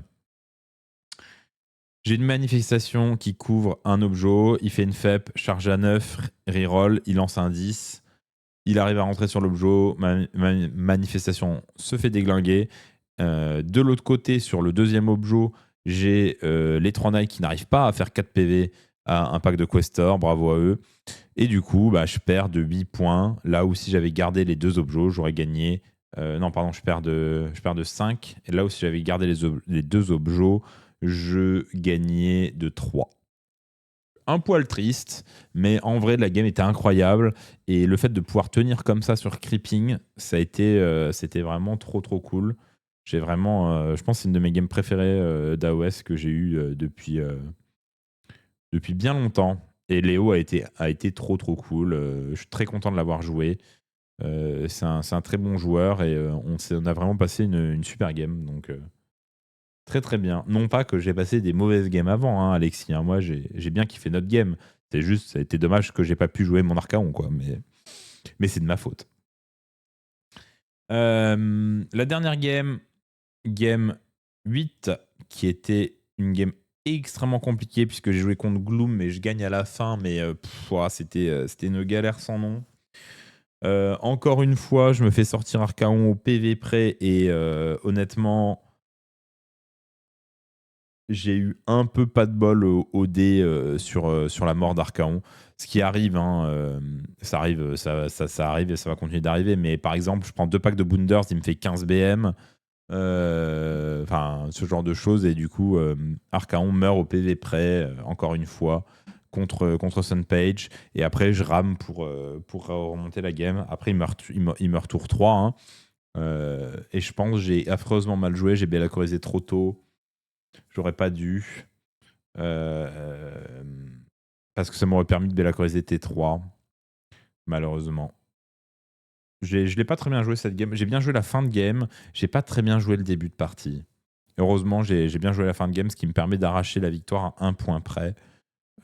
[SPEAKER 1] J'ai une manifestation qui couvre un objet. Il fait une FEP, charge à 9, reroll, il lance un 10. Il arrive à rentrer sur l'objet. Ma manifestation se fait déglinguer. De l'autre côté, sur le deuxième objet, j'ai les 3 knights qui n'arrivent pas à faire 4 PV à un pack de Questor. Bravo à eux. Et du coup, je perds de 8 points. Là où si j'avais gardé les 2 objets, j'aurais gagné. Non, pardon, je perds de 5. Et là où si j'avais gardé les 2 objets, je gagnais de 3. Un poil triste, mais en vrai, la game était incroyable. Et le fait de pouvoir tenir comme ça sur Creeping, c'était vraiment trop cool. J'ai vraiment, je pense que c'est une de mes games préférées d'AOS que j'ai eu depuis bien longtemps. Et Léo a été trop cool. Je suis très content de l'avoir joué. C'est un très bon joueur et on a vraiment passé une super game. Donc Très très bien. Non pas que j'ai passé des mauvaises games avant, hein, Alexis, hein. Moi, j'ai bien kiffé notre game. C'est juste, ça a été dommage que j'ai pas pu jouer mon Archaon, quoi. Mais c'est de ma faute. La dernière game, game 8, qui était une game extrêmement compliquée puisque j'ai joué contre Gloom, mais je gagne à la fin. Mais c'était une galère sans nom. Encore une fois, je me fais sortir Archaon au PV près et honnêtement, j'ai eu un peu pas de bol au dé sur la mort d'Archaon. Ce qui arrive, hein, ça arrive, ça arrive et ça va continuer d'arriver. Mais par exemple, je prends 2 packs de Boonders, il me fait 15 BM. Enfin, ce genre de choses. Et du coup, Archaon meurt au PV près, encore une fois, contre Sunpage. Et après, je rame pour remonter la game. Après, il meurt tour 3. Hein. Et je pense que j'ai affreusement mal joué. J'ai Bellacorisé trop tôt. J'aurais pas dû. Parce que ça m'aurait permis de Bellacoriser T3, malheureusement. Je l'ai pas très bien joué cette game. J'ai bien joué la fin de game. J'ai pas très bien joué le début de partie. Heureusement, j'ai bien joué la fin de game, ce qui me permet d'arracher la victoire à 1 point près.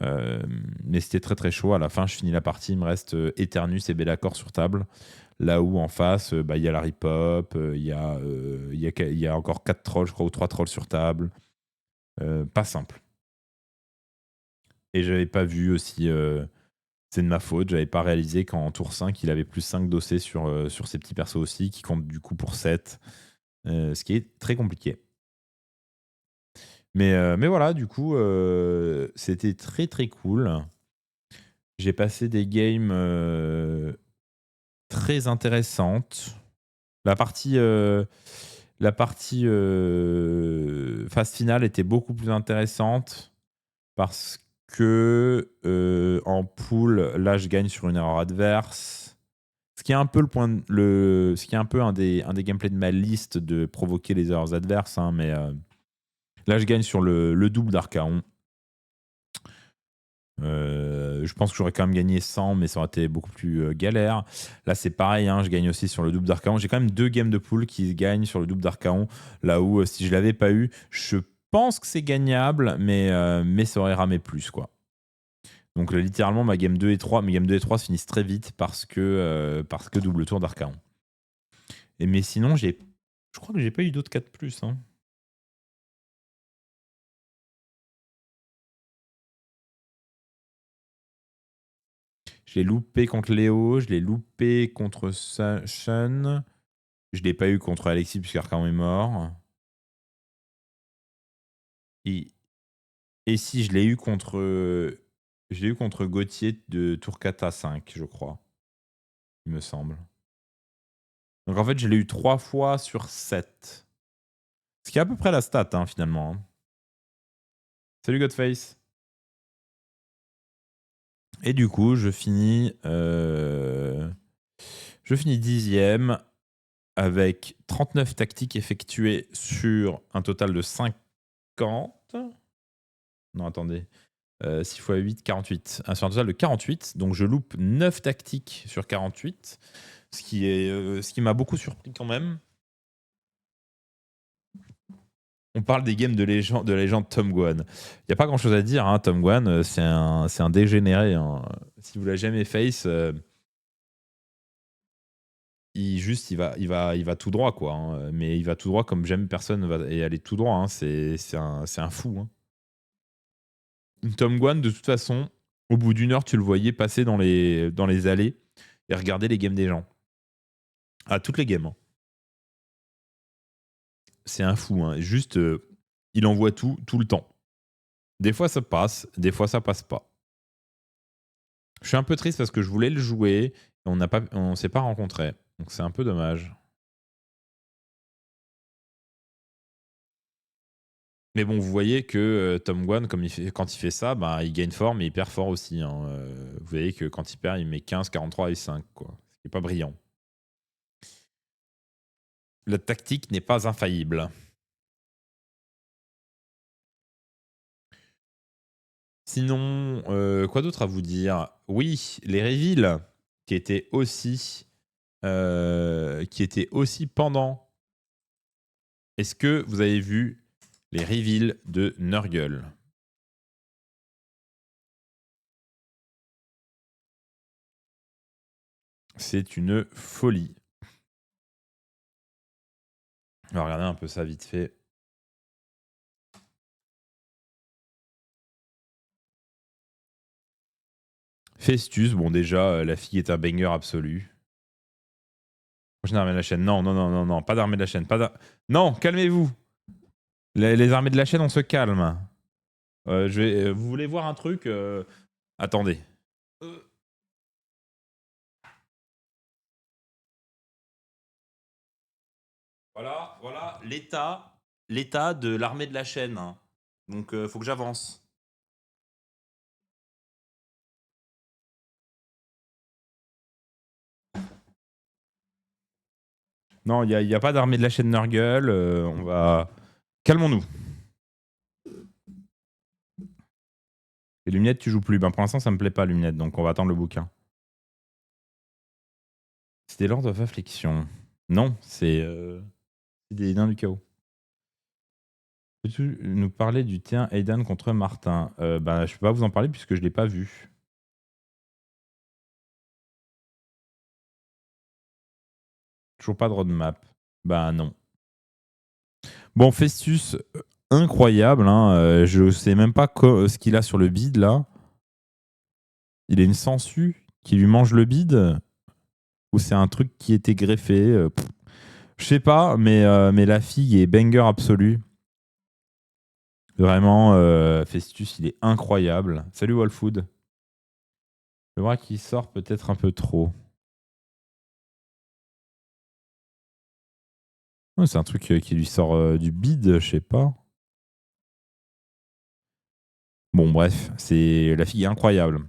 [SPEAKER 1] Mais c'était très très chaud. À la fin, je finis la partie. Il me reste Eternus et Bellacor sur table. Là où en face, il y a la Ripop, il y a encore 4 trolls, je crois, ou 3 trolls sur table. Pas simple. Et j'avais pas vu aussi, c'est de ma faute, j'avais pas réalisé qu'en tour 5, il avait plus 5 dossés sur ses petits persos aussi, qui comptent du coup pour 7, ce qui est très compliqué. Mais voilà, du coup, c'était très très cool. J'ai passé des games très intéressantes. La partie phase finale était beaucoup plus intéressante parce que en pool, là, je gagne sur une erreur adverse. Ce qui est un peu ce qui est un peu un des gameplays de ma liste de provoquer les erreurs adverses, hein, mais là, je gagne sur le double d'Archaon. Je pense que j'aurais quand même gagné 100, mais ça aurait été beaucoup plus galère. Là, c'est pareil, hein, je gagne aussi sur le double d'Archaon. J'ai quand même 2 games de pool qui gagnent sur le double d'Archaon. Là où, si je l'avais pas eu, je pense que c'est gagnable, mais ça aurait ramé plus, quoi. Donc littéralement, mes game 2 et 3 se finissent très vite parce que double tour d'Archaon. Mais sinon, je crois que j'ai pas eu d'autres 4+. Hein. Je l'ai loupé contre Léo, je l'ai loupé contre Sean. Je l'ai pas eu contre Alexis puisqu'Archaon est mort. Et si je l'ai eu contre. Je l'ai eu contre Gauthier de tour 4 à 5, je crois. Il me semble. Donc en fait, je l'ai eu 3 fois sur 7. Ce qui est à peu près la stat, hein, finalement. Hein. Salut Godface. Et du coup, je finis 10e avec 39 tactiques effectuées sur un total de 50. Non, attendez. 6 x 8, 48. Sur un total de 48. Donc je loupe 9 tactiques sur 48. Ce qui m'a beaucoup surpris quand même. On parle des games de légende Tom Guan. Il n'y a pas grand chose à dire, hein, Tom Guan, c'est un dégénéré. Hein. Si vous l'avez jamais face, il va tout droit, quoi. Hein. Mais il va tout droit comme jamais personne va y aller tout droit. Hein. C'est un fou. Hein. Tom Guan, de toute façon, au bout d'1 heure, tu le voyais passer dans les allées et regarder les games des gens. À toutes les games. Hein. C'est un fou. Hein. Juste, il envoie tout le temps. Des fois, ça passe. Des fois, ça passe pas. Je suis un peu triste parce que je voulais le jouer et on s'est pas rencontrés. Donc, c'est un peu dommage. Mais bon, vous voyez que Tom Guan, quand il fait ça, bah, il gagne fort, mais il perd fort aussi. Hein. Vous voyez que quand il perd, il met 15, 43 et 5. Quoi. Ce qui n'est pas brillant. La tactique n'est pas infaillible. Sinon, quoi d'autre à vous dire? Oui, les reveals qui étaient aussi, pendant. Est-ce que vous avez vu Les reveals de Nurgle. C'est une folie. On va regarder un peu ça vite fait. Festus, bon déjà, la fille est un banger absolu. Prochaine armée de la chaîne. Non, non, non, non, non, pas d'armée de la chaîne. Non, calmez-vous. Les armées de la chaîne, on se calme. Vous voulez voir un truc Attendez. Voilà l'état de l'armée de la chaîne. Hein. Donc, faut que j'avance. Non, il n'y a pas d'armée de la chaîne Nurgle. On va... Calmons-nous. Et Luminette, tu joues plus. Ben, pour l'instant, ça me plaît pas, Luminette, donc on va attendre le bouquin. C'était Lord of Affliction. Non, c'est des nains du chaos. Peux-tu nous parler du T1 Aidan contre Martin ben, je peux pas vous en parler puisque je l'ai pas vu. Toujours pas de roadmap. Bah non. Bon, Festus, incroyable. Hein, je sais même pas ce qu'il a sur le bide là. Il a une sangsue qui lui mange le bide. Ou c'est un truc qui était greffé. Je sais pas, mais la fille est banger absolue. Vraiment, Festus, il est incroyable. Salut Wolfood. Le bras qui sort peut-être un peu trop. Ouais, c'est un truc qui lui sort du bide, je sais pas. Bon, bref, c'est la fille est incroyable.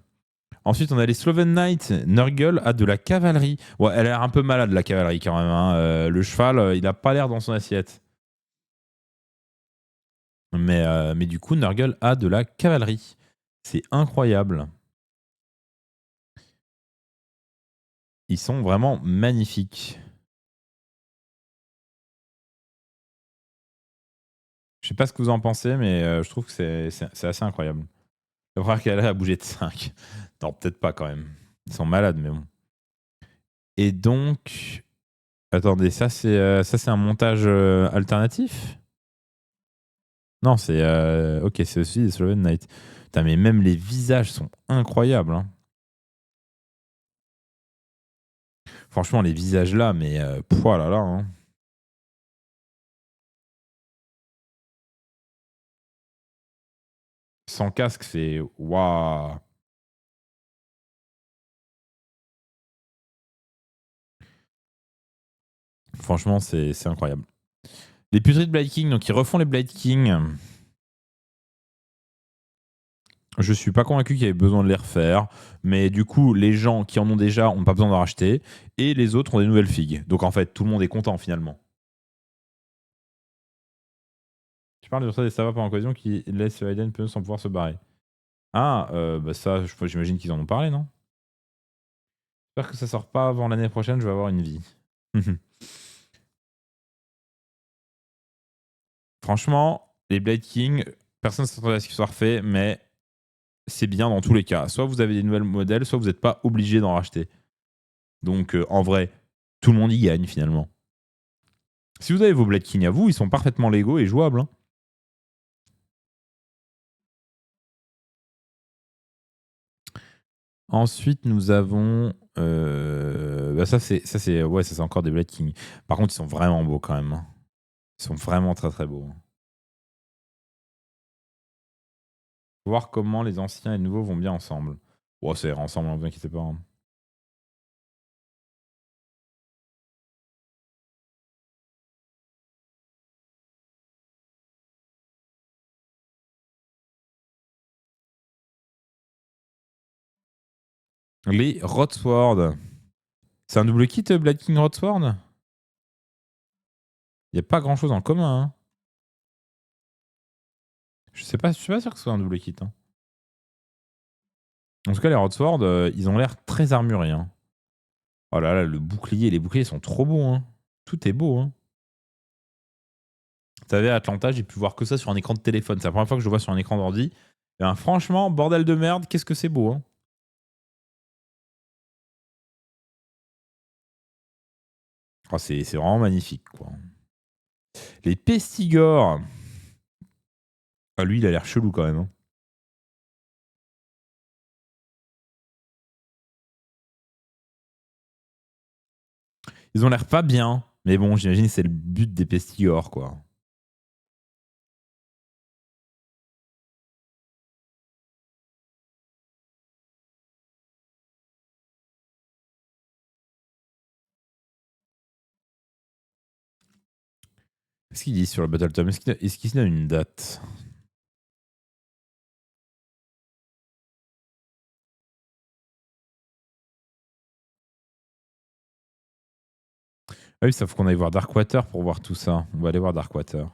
[SPEAKER 1] Ensuite, on a les Sloven Knights. Nurgle a de la cavalerie. Ouais, elle a l'air un peu malade, la cavalerie, quand même. Hein. Le cheval, il a pas l'air dans son assiette. Mais du coup, Nurgle a de la cavalerie. C'est incroyable. Ils sont vraiment magnifiques. Je sais pas ce que vous en pensez, mais je trouve que c'est assez incroyable. Le frère qu'elle a bougé de 5. Non, peut-être pas quand même. Ils sont malades, mais bon. Et donc, attendez, ça c'est un montage alternatif? Non, c'est ok, c'est aussi des Sloven Knight. Putain, mais même les visages sont incroyables. Hein. Franchement, les visages là, mais pouah là là. Hein. Sans casque, c'est waouh. Franchement, c'est incroyable. Les puteries de Blade King, donc ils refont les Blade King. Je suis pas convaincu qu'il y ait besoin de les refaire, mais du coup, les gens qui en ont déjà ont pas besoin d'en racheter, et les autres ont des nouvelles figues. Donc en fait, tout le monde est content finalement. Tu parles de ça des Sava par occasion qui laissent Aiden peu sans pouvoir se barrer. Ah, bah ça, j'imagine qu'ils en ont parlé, non? J'espère que ça sort pas avant l'année prochaine, je vais avoir une vie. Franchement, les Blade King, personne ne s'attendait à ce qu'ils soient refaits, mais c'est bien dans tous les cas. Soit vous avez des nouvelles modèles, soit vous n'êtes pas obligé d'en racheter. Donc en vrai, tout le monde y gagne finalement. Si vous avez vos Blade King à vous, ils sont parfaitement légaux et jouables. Hein. Ensuite, nous avons. Bah ça, c'est encore des Blade King. Par contre, ils sont vraiment beaux quand même. Hein. Ils sont vraiment très très beaux. Voir comment les anciens et les nouveaux vont bien ensemble. Oh, ça ira ensemble, ne vous inquiétez pas. Hein. Les Rodsword. C'est un double kit, Blade King Rodsword? Il n'y a pas grand chose en commun. Hein. Je suis pas sûr que ce soit un double kit. Hein. En tout cas, les Rodsword, ils ont l'air très armurés. Hein. Oh là là, les boucliers sont trop beaux. Hein. Tout est beau. Hein. savez, à Atlanta, j'ai pu voir que ça sur un écran de téléphone. C'est la première fois que je le vois sur un écran d'ordi. Et ben, franchement, bordel de merde, qu'est-ce que c'est beau, hein. Oh, c'est vraiment magnifique, quoi. Les pestigores. Ah, lui, il a l'air chelou quand même, hein. Ils ont l'air pas bien. Mais bon, j'imagine que c'est le but des pestigores, quoi. Qu'est-ce qu'ils disent sur le Battle Tom? Est-ce qu'ils donnent une date? Ah oui, ça faut qu'on aille voir Darkwater pour voir tout ça. On va aller voir Darkwater.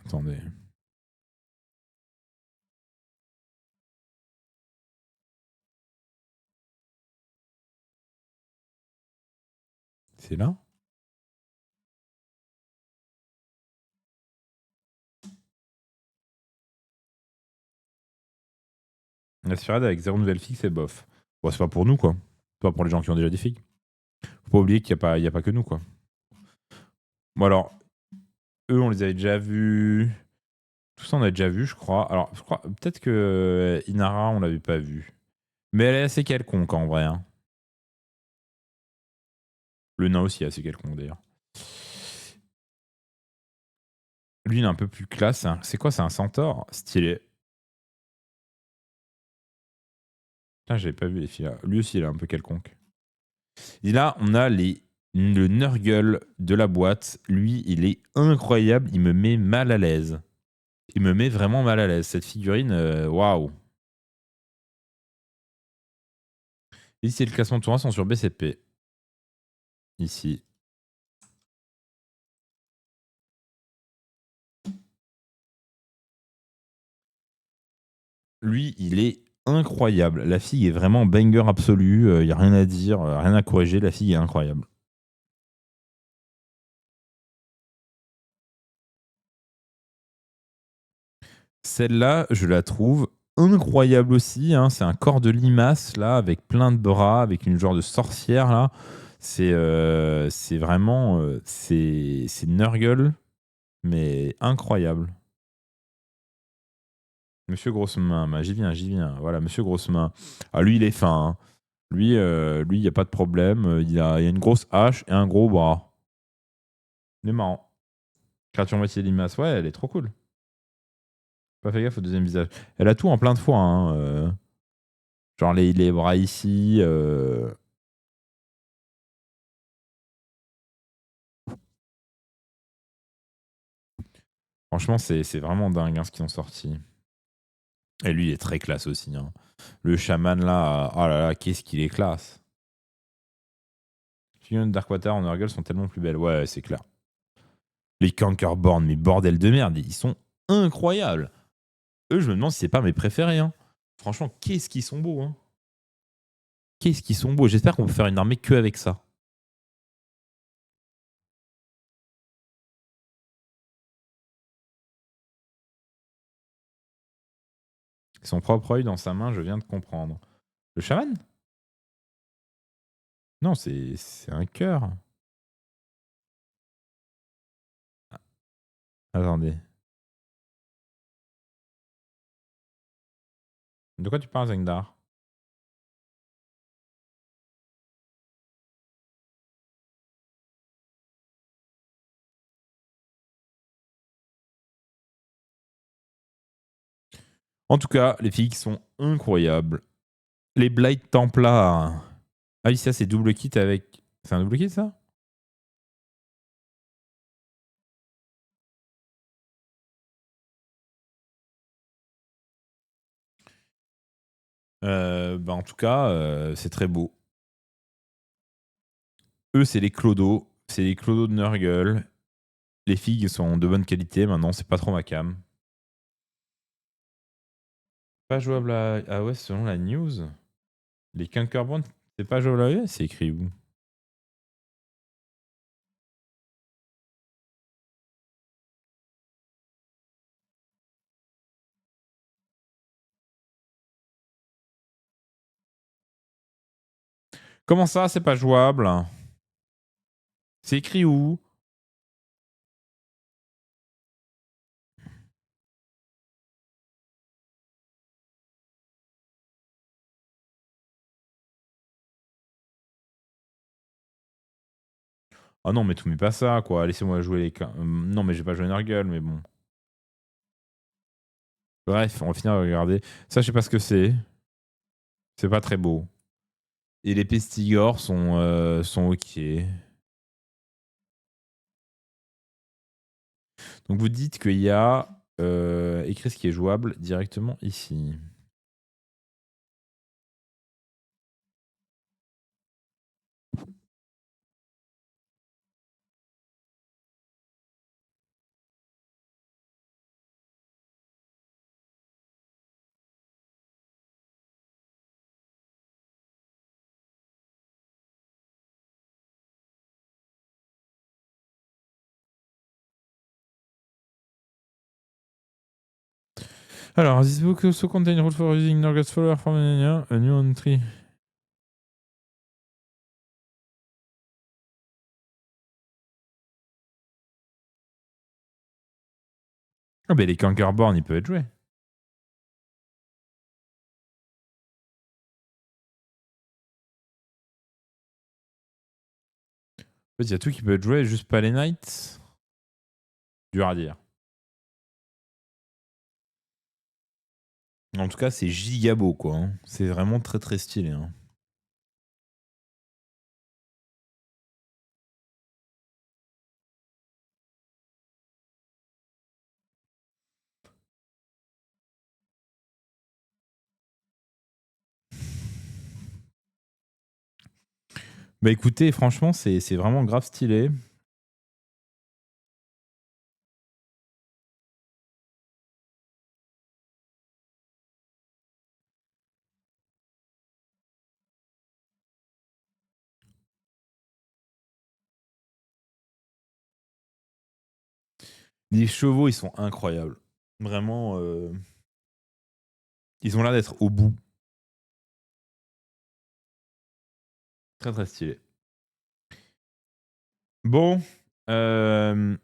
[SPEAKER 1] Attendez. C'est là? La Spirade avec zéro nouvelle fixe, c'est bof. Bon, c'est pas pour nous, quoi. C'est pas pour les gens qui ont déjà des figues. Faut pas oublier qu'il y a pas que nous, quoi. Bon, alors, eux, on les avait déjà vus. Tout ça, on a déjà vu, je crois. Alors, je crois peut-être que Inara, on l'avait pas vu. Mais elle est assez quelconque, en vrai, hein. Le nain aussi est assez quelconque, d'ailleurs. Lui, il est un peu plus classe. Hein. C'est quoi? C'est un centaure? Stylé. Putain, j'avais pas vu les filles là. Lui aussi, il est un peu quelconque. Et là, on a le Nurgle de la boîte. Lui, il est incroyable. Il me met mal à l'aise. Il me met vraiment mal à l'aise. Cette figurine, waouh. Ici, le classement de tournoi sont sur BCP. Ici. Lui, il est incroyable. La fille est vraiment banger absolu. Il n'y a rien à dire, rien à corriger. La fille est incroyable. Celle-là, je la trouve incroyable aussi. Hein. C'est un corps de limace, là, avec plein de bras, avec une genre de sorcière, là. C'est vraiment... c'est Nurgle, mais incroyable. Monsieur Grossemain, bah, j'y viens, j'y viens. Voilà, Monsieur Grossemain. Ah, lui, il est fin. Hein. Lui, il n'y a pas de problème. Il a une grosse hache et un gros bras. Il est marrant. Créature moitié limace, ouais, elle est trop cool. Pas fait gaffe au deuxième visage. Elle a tout en plein de fois. Hein, genre les bras ici. Franchement, c'est vraiment dingue hein, ce qu'ils ont sorti. Et lui, il est très classe aussi. Hein. Le chaman là, oh là là, qu'est-ce qu'il est classe. Les figurines de Darkwater en Nurgle sont tellement plus belles. Ouais, c'est clair. Les Cankerborn, mais bordel de merde, ils sont incroyables. Eux, je me demande si c'est pas mes préférés. Hein. Franchement, qu'est-ce qu'ils sont beaux. Hein. Qu'est-ce qu'ils sont beaux. J'espère qu'on peut faire une armée que avec ça. Son propre œil dans sa main, je viens de comprendre. Le chaman? Non, c'est un cœur. Attendez. De quoi tu parles, Zengdar? En tout cas, les filles sont incroyables. Les Blight Templars. Ah oui, ça, c'est double kit avec. C'est un double kit, ça? Bah, en tout cas, c'est très beau. Eux, c'est les clodos. C'est les clodos de Nurgle. Les figues sont de bonne qualité. Maintenant, c'est pas trop ma cam. Pas jouable à. Ah ouais, selon la news. Les Kunkerborn, c'est pas jouable à l'œil? C'est écrit où? Comment ça, c'est pas jouable? C'est écrit où? Ah non, mais tout met pas ça, quoi. Laissez-moi jouer les... non, mais j'ai pas joué Nurgle, mais bon. Bref, on va finir de regarder. Ça, je sais pas ce que c'est. C'est pas très beau. Et les pestigores sont ok. Donc vous dites qu'il y a écrit ce qui est jouable directement ici. Alors, this book also contain rules for using Nurgle's follower from a new entry. Ah ben les Kankerborn, ils peuvent être joués. En fait, il y a tout qui peut être joué, juste pas les Knights. Dur à dire. En tout cas, c'est giga beau, quoi. Hein. C'est vraiment très très stylé. Hein. Bah écoutez, franchement, c'est vraiment grave stylé. Les chevaux, ils sont incroyables. Vraiment, ils ont l'air d'être au bout. Très très stylé. Bon, je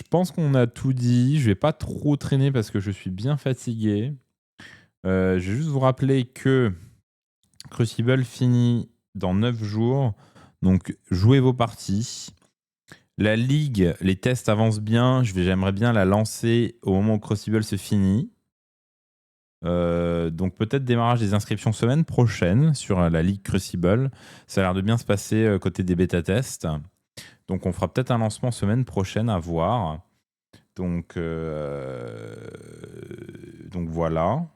[SPEAKER 1] pense qu'on a tout dit. Je vais pas trop traîner parce que je suis bien fatigué. Je vais juste vous rappeler que Crucible finit dans 9 jours. Donc, jouez vos parties. La ligue, les tests avancent bien. J'aimerais bien la lancer au moment où Crucible se finit. Donc peut-être démarrage des inscriptions semaine prochaine sur la ligue Crucible. Ça a l'air de bien se passer côté des bêta-tests. Donc on fera peut-être un lancement semaine prochaine à voir. Donc voilà.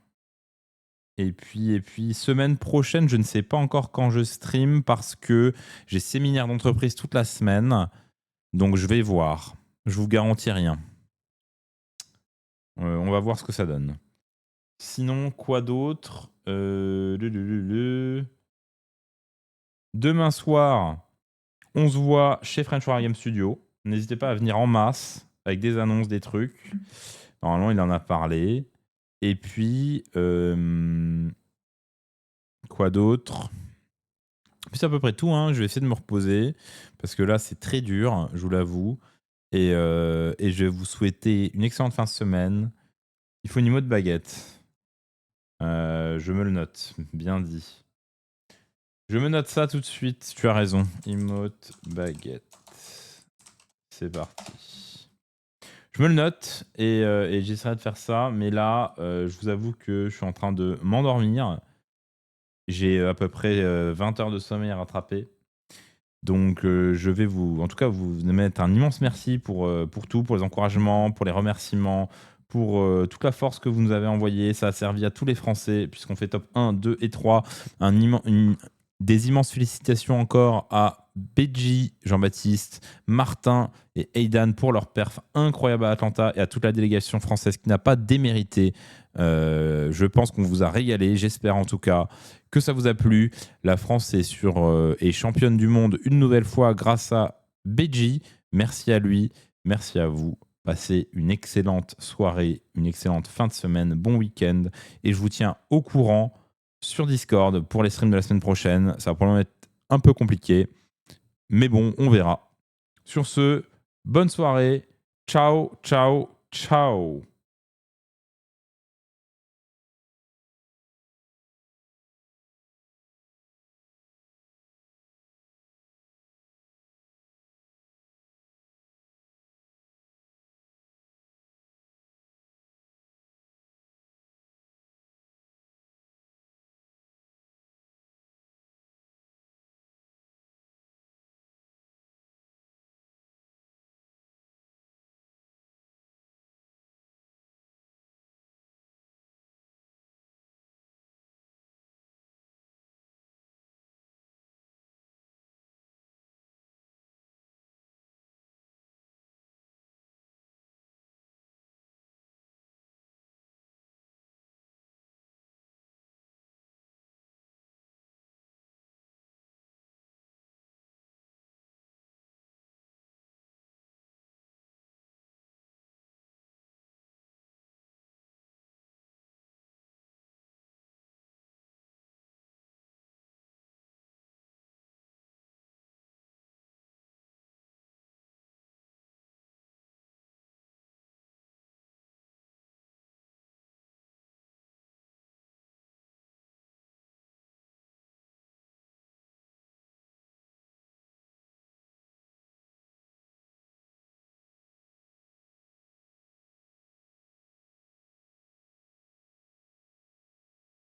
[SPEAKER 1] Et puis semaine prochaine, je ne sais pas encore quand je stream parce que j'ai séminaire d'entreprise toute la semaine. Donc je vais voir. Je vous garantis rien. On va voir ce que ça donne. Sinon, quoi d'autre Demain soir, on se voit chez French War Game Studio. N'hésitez pas à venir en masse avec des annonces, des trucs. Normalement, il en a parlé. Et puis, quoi d'autre? C'est à peu près tout. Hein. Je vais essayer de me reposer parce que là, c'est très dur, je vous l'avoue. Et je vais vous souhaiter une excellente fin de semaine. Il faut une emote baguette. Je me le note, bien dit. Je me note ça tout de suite. Tu as raison. Emote baguette. C'est parti. Je me le note et j'essaierai de faire ça. Mais là, je vous avoue que je suis en train de m'endormir. J'ai à peu près 20 heures de sommeil à rattraper. Donc, je vais en tout cas, vous mettre un immense merci pour tout, pour les encouragements, pour les remerciements, pour toute la force que vous nous avez envoyée. Ça a servi à tous les Français, puisqu'on fait top 1, 2 et 3. Des immenses félicitations encore à Beji, Jean-Baptiste, Martin et Aidan pour leur perf incroyable à Atlanta et à toute la délégation française qui n'a pas démérité. Je pense qu'on vous a régalé, j'espère en tout cas que ça vous a plu. La France est championne du monde une nouvelle fois grâce à Beji. Merci à lui, merci à vous. Passez une excellente soirée, une excellente fin de semaine, bon week-end et je vous tiens au courant sur Discord pour les streams de la semaine prochaine. Ça va probablement être un peu compliqué, mais bon, on verra. Sur ce, bonne soirée. Ciao, ciao, ciao.